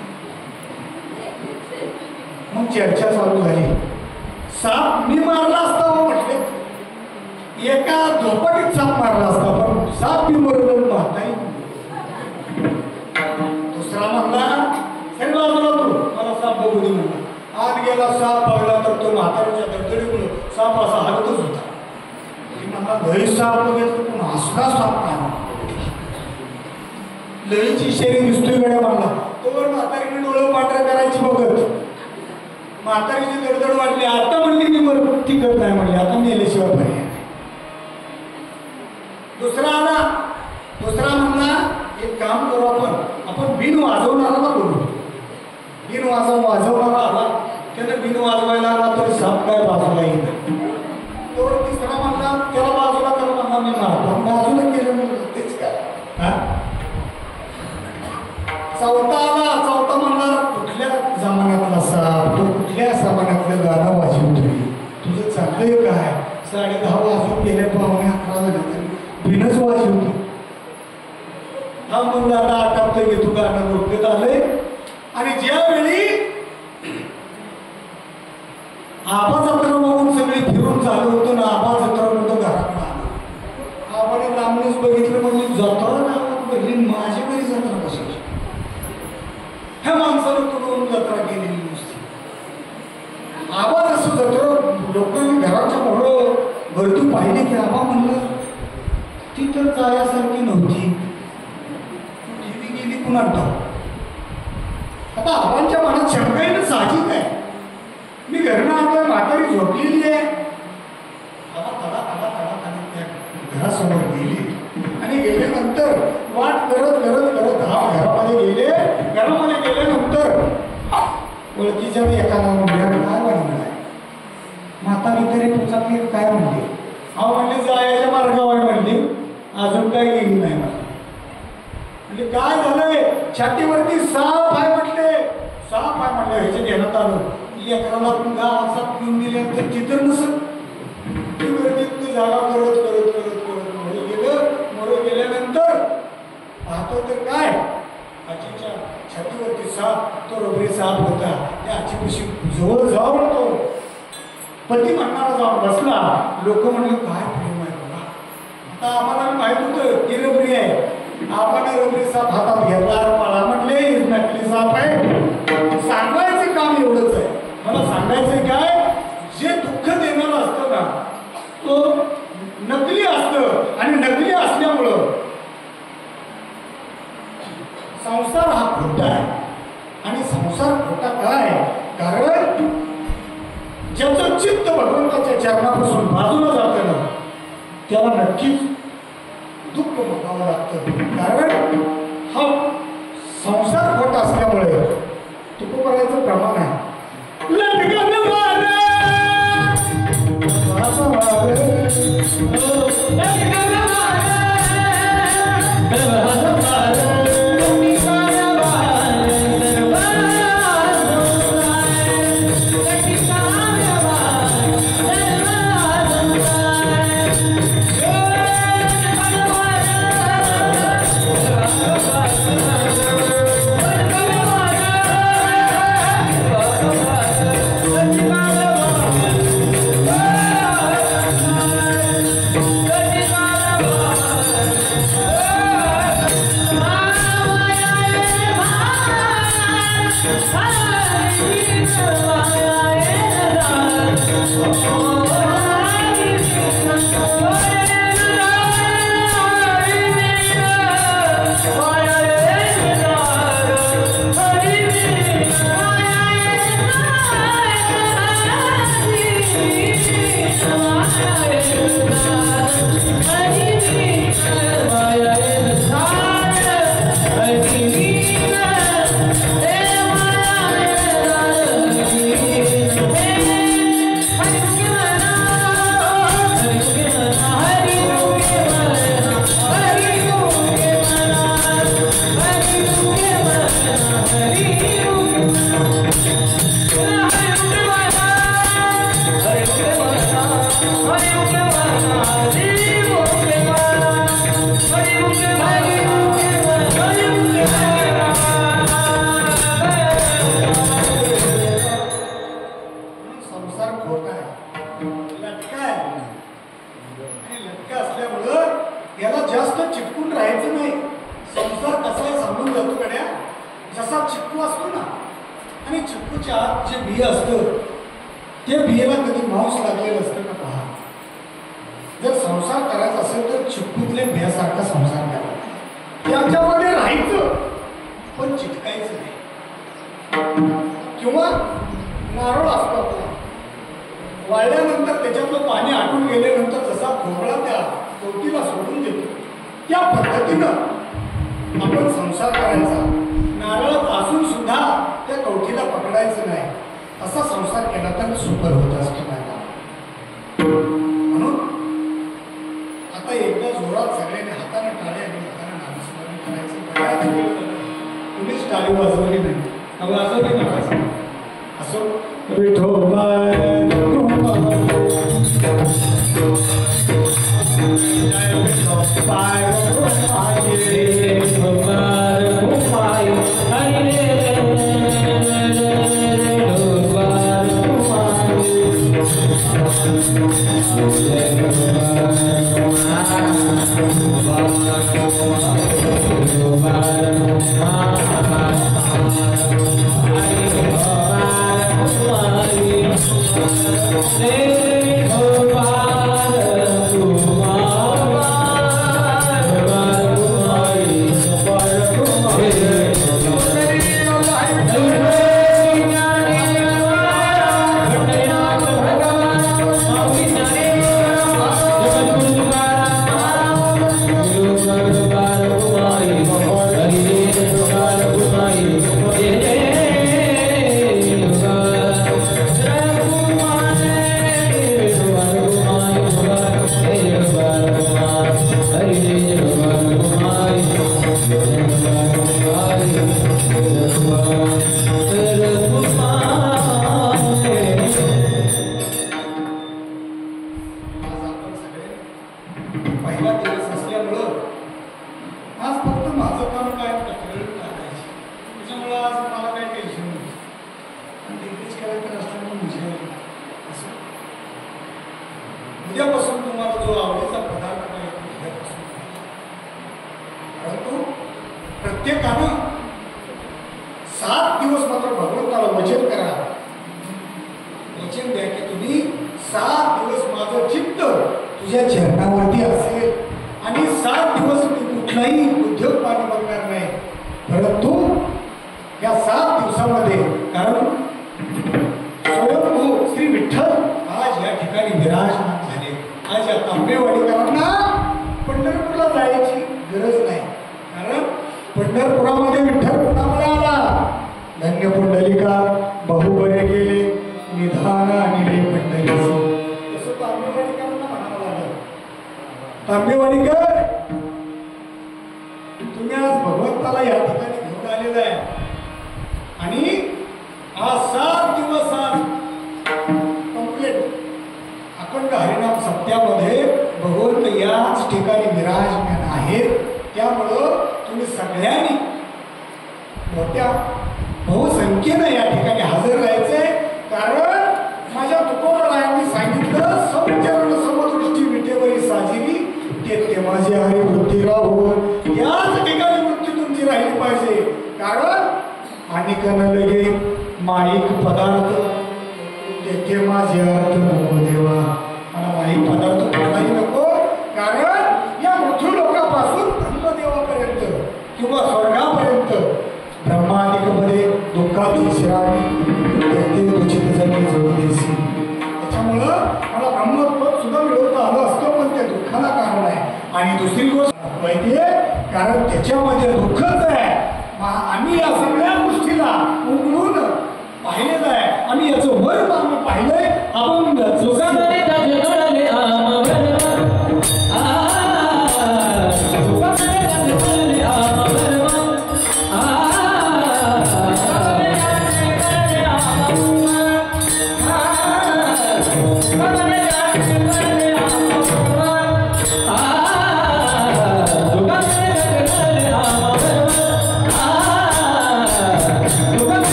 मग चर्चा चालू झाली. साप मी मारला असता हो म्हटले, एका झोपटीत साप मारला असता, पण साप मी मरलो म्हातारी. दुसरा म्हणला सर बाजूला तू मला साप बघू दे म्हणला. आत गेला, साप बघला तर तो म्हातारीच्या दडदडीमुळे साप असा हलतच होता. म्हणला लई साप बघितलं पण असला साप नाही. लईची शरीर दिसतोय गड्या म्हणला. तोवर म्हातारीने डोळं पांढरं करायची बघत. म्हातारीची दडदड वाटली. आता म्हणली मी मर टिकत नाही म्हणली, आता मेल्याशिवाय पर्याय. दुसरा आला. दुसरा म्हणला एक काम करू आपण बिन वाजवणारा बोलू. बिन वाजवणारा आला. त्यानं बिन वाजवायला आला तरी साप काय बाजूला येईल. तो तिसरा म्हणला त्याला बाजूला करा म्हणला. मी मारतो बाजूला केलं म्हणलं तेच काय. चौथा आला. चौथा म्हणला कुठल्या जमान्यातला साप, तो कुठल्या जमान्यातलं गाणं वाजवतोय, तुझं चाललंय काय? 10:30 वाजून गेले, 11:45 झाले बिनच वाजवतो. हा म्हणलं आता आटापतं घेतो गाणं डोक्यात आलंय. आणि ज्यावेळी आबा जत्रा बघून सगळे फिरून चालू होतं ना, आबा जत्रा होतं घराकडे आलं. आबाने लांबणीच बघितलं म्हणजे जत्रा गावात बघली, माझी घरी जत्रा कशाची. ह्या माणसानं तुडवून जत्रा केलेली नसते. आबा जसं जत्रा लोकांनी घराच्या मोहर गर्दी पाहिली की आबा म्हणलं ती तर जायासारखी नव्हती, गेली पुन्हा. आता आबांच्या मनात शंका येणं साहजिक आहे. मी घरनं आता म्हातारी झोपलेली आहे. आबा तडा घरासमोर गेली आणि गेल्यानंतर वाट करत घरामध्ये गेले. घरामध्ये गेल्यानंतर ओळखीच्या एका मुलाला काय म्हणलं म्हातारी तरी पुचातली काय म्हणते. अहो म्हणले जायच्या मार्गावर आहे म्हणली, अजून काय गेली नाही मला. म्हणजे काय झालंय, छातीवरती साप आहे म्हटले. साप आहे म्हटलं ह्याच्या घेण्यात आलं. लेकराला पण गावाचा पिऊन दिल्यानंतर चित्र नसत. जागा करत गेल्यानंतर पाहतो तर काय आजीच्या छातीवरती साप, तो रबरी साप होता. त्या आजीपाशी जवळ जाऊन तो पती म्हणणारा जाऊन बसला. लोक म्हणले काय प्रेम आहे बाबा. आता आम्हाला माहित रबरी आहे. आपण रबरी साप हातात घेतला, मला म्हटले नकली साप आहे. सांगायचं काम एवढंच आहे. मला सांगायचंय काय, जे दुःख देणारं असतं ना तो नकली असतं. आणि नकली असल्यामुळं संसार हा खोटा आहे. आणि संसार खोटा काय, कारण ज्याचं चित्त भगवंताच्या चरणापासून बाजूला जातं ना त्याला नक्कीच दुःख भोगावं लागतं. कारण हा संसार खोटा असल्यामुळे तुकोबराचं प्रमाण आहे. तुझ्या चरणावरती असेल आणि 7 दिवस मी कुठलाही उद्योग पाणी बघणार नाही, परंतु या 7 दिवसामध्ये कारण स्वयंभू श्री विठ्ठल आज या ठिकाणी विराजमान झाले. आज या तांबेवाडीकरांना पंढरपूरला जायची गरज नाही, कारण पंढरपुरामध्ये विठ्ठल पुन्हा आला. धन्य पुंडलिका बहुबरे गेले निधान आणि पंढरीचे. तसं तांबेवाडीकरांना म्हणावं लागलं, तांबेवाडीकर तुम्ही आज भगवंताला या ठिकाणी घेऊन आलेला आहे आणि हा 7 दिवस आज कंप्लीट अखंड हरिनाम सत्यामध्ये भगवंत याच ठिकाणी विराजमान आहेत. त्यामुळं तुम्ही सगळ्यांनी मोठ्या बहुसंख्येनं या ठिकाणी हजर राहायचंय. कारण माझ्या तुकोबरायांनी सांगितलं समचरण समदृष्टी विटेवरी साजिरी ते माझे हरी वृत्ती राहून याच ठिकाणी वृत्ती तुमची राहिली पाहिजे. कारण आणि कन लगे माईक पदार्थ तेथे माझे अर्थ नको देवा, मला माईक पदार्थ कोणाही नको. कारण या मृत्यू लोकापासून ब्रह्मदेवापर्यंत किंवा स्वर्गापर्यंत ब्रह्मादिकमध्ये दुःखात विश्रामी ते दुचित जणी जोड देसी. त्याच्यामुळं मला ब्रह्मत्व सुद्धा मिळवता आलं असतं, पण ते दुःखाला कारण आहे. आणि दुसरी गोष्ट माहिती आहे, कारण त्याच्यामध्ये दुःखच आहे. आम्ही या सगळ्या गोष्टीला उघडून पाहिलेलं आहे. आम्ही याचं वर आम्ही पाहिलंय. आपण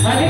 Bye.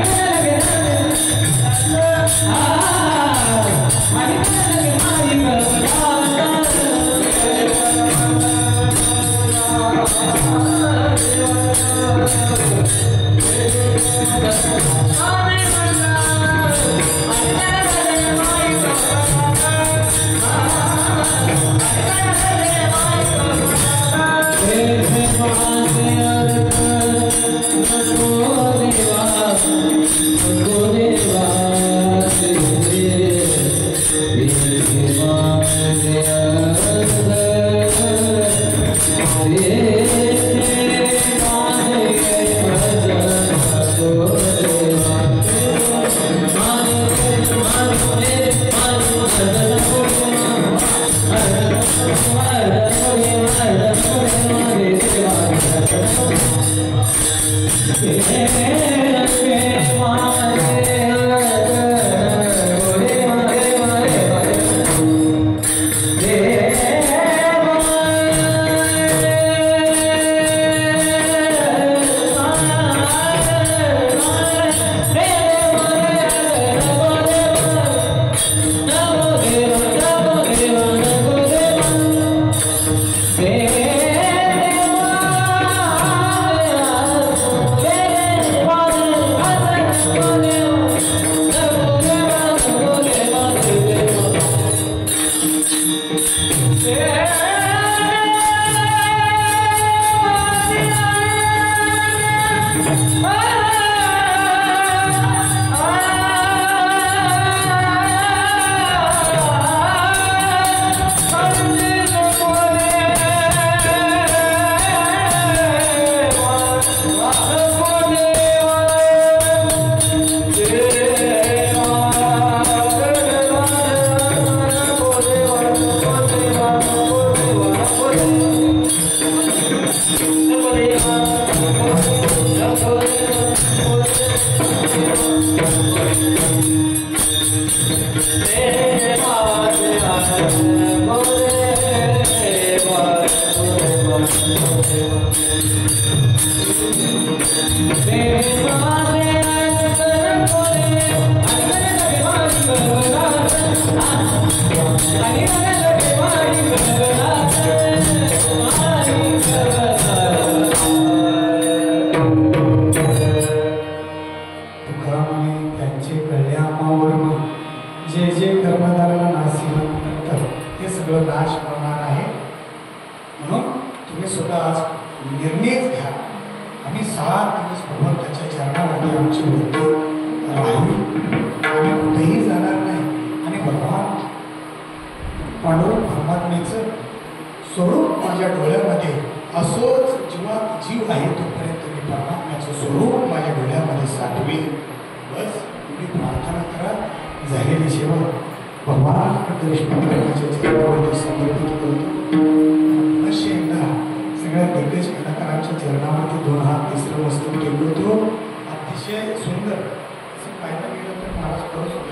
त्यांचे कल्याणावरून जे जे कर्मधाराला नाशिवंत करतात ते सगळं नाश होणार आहे. म्हणून तुम्ही सुद्धा आज निर्णयच घ्या. आम्ही 7 दिवस भगवंताच्या चरणामध्ये आमची वृत्ती राहील. आम्ही कुठेही जाणार नाही. आणि भगवान पांडुरंग परमात्मेचं स्वरूप माझ्या डोळ्यामध्ये असोच जीवात जीव आहे तोपर्यंत मी परमात्म्याचं स्वरूप माझ्या डोळ्यामध्ये साठवी. बस तुम्ही प्रार्थना करा. झालेली सेवा भगवान कृष्णाच्या चरणामध्ये समर्पित करतो. अवश्य एकदा सगळ्या दिग्गज कलाकारांच्या चरणामध्ये 2 हात तिसरं वस्तू टेकवतो. अतिशय सुंदर असं पाहायला गेलं तर महाराज खरंच होते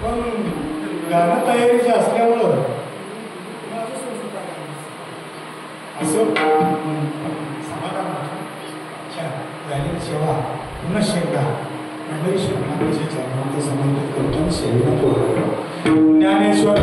पण गाणं तयारीचे असल्यामुळं असं समाधान वाटतं. अच्छा झालेली सेवा पुनश्च एकदा मंडळी श्रीनाथाच्या चरणामध्ये समर्पित करतो. सेवेला ज्ञानेश्वर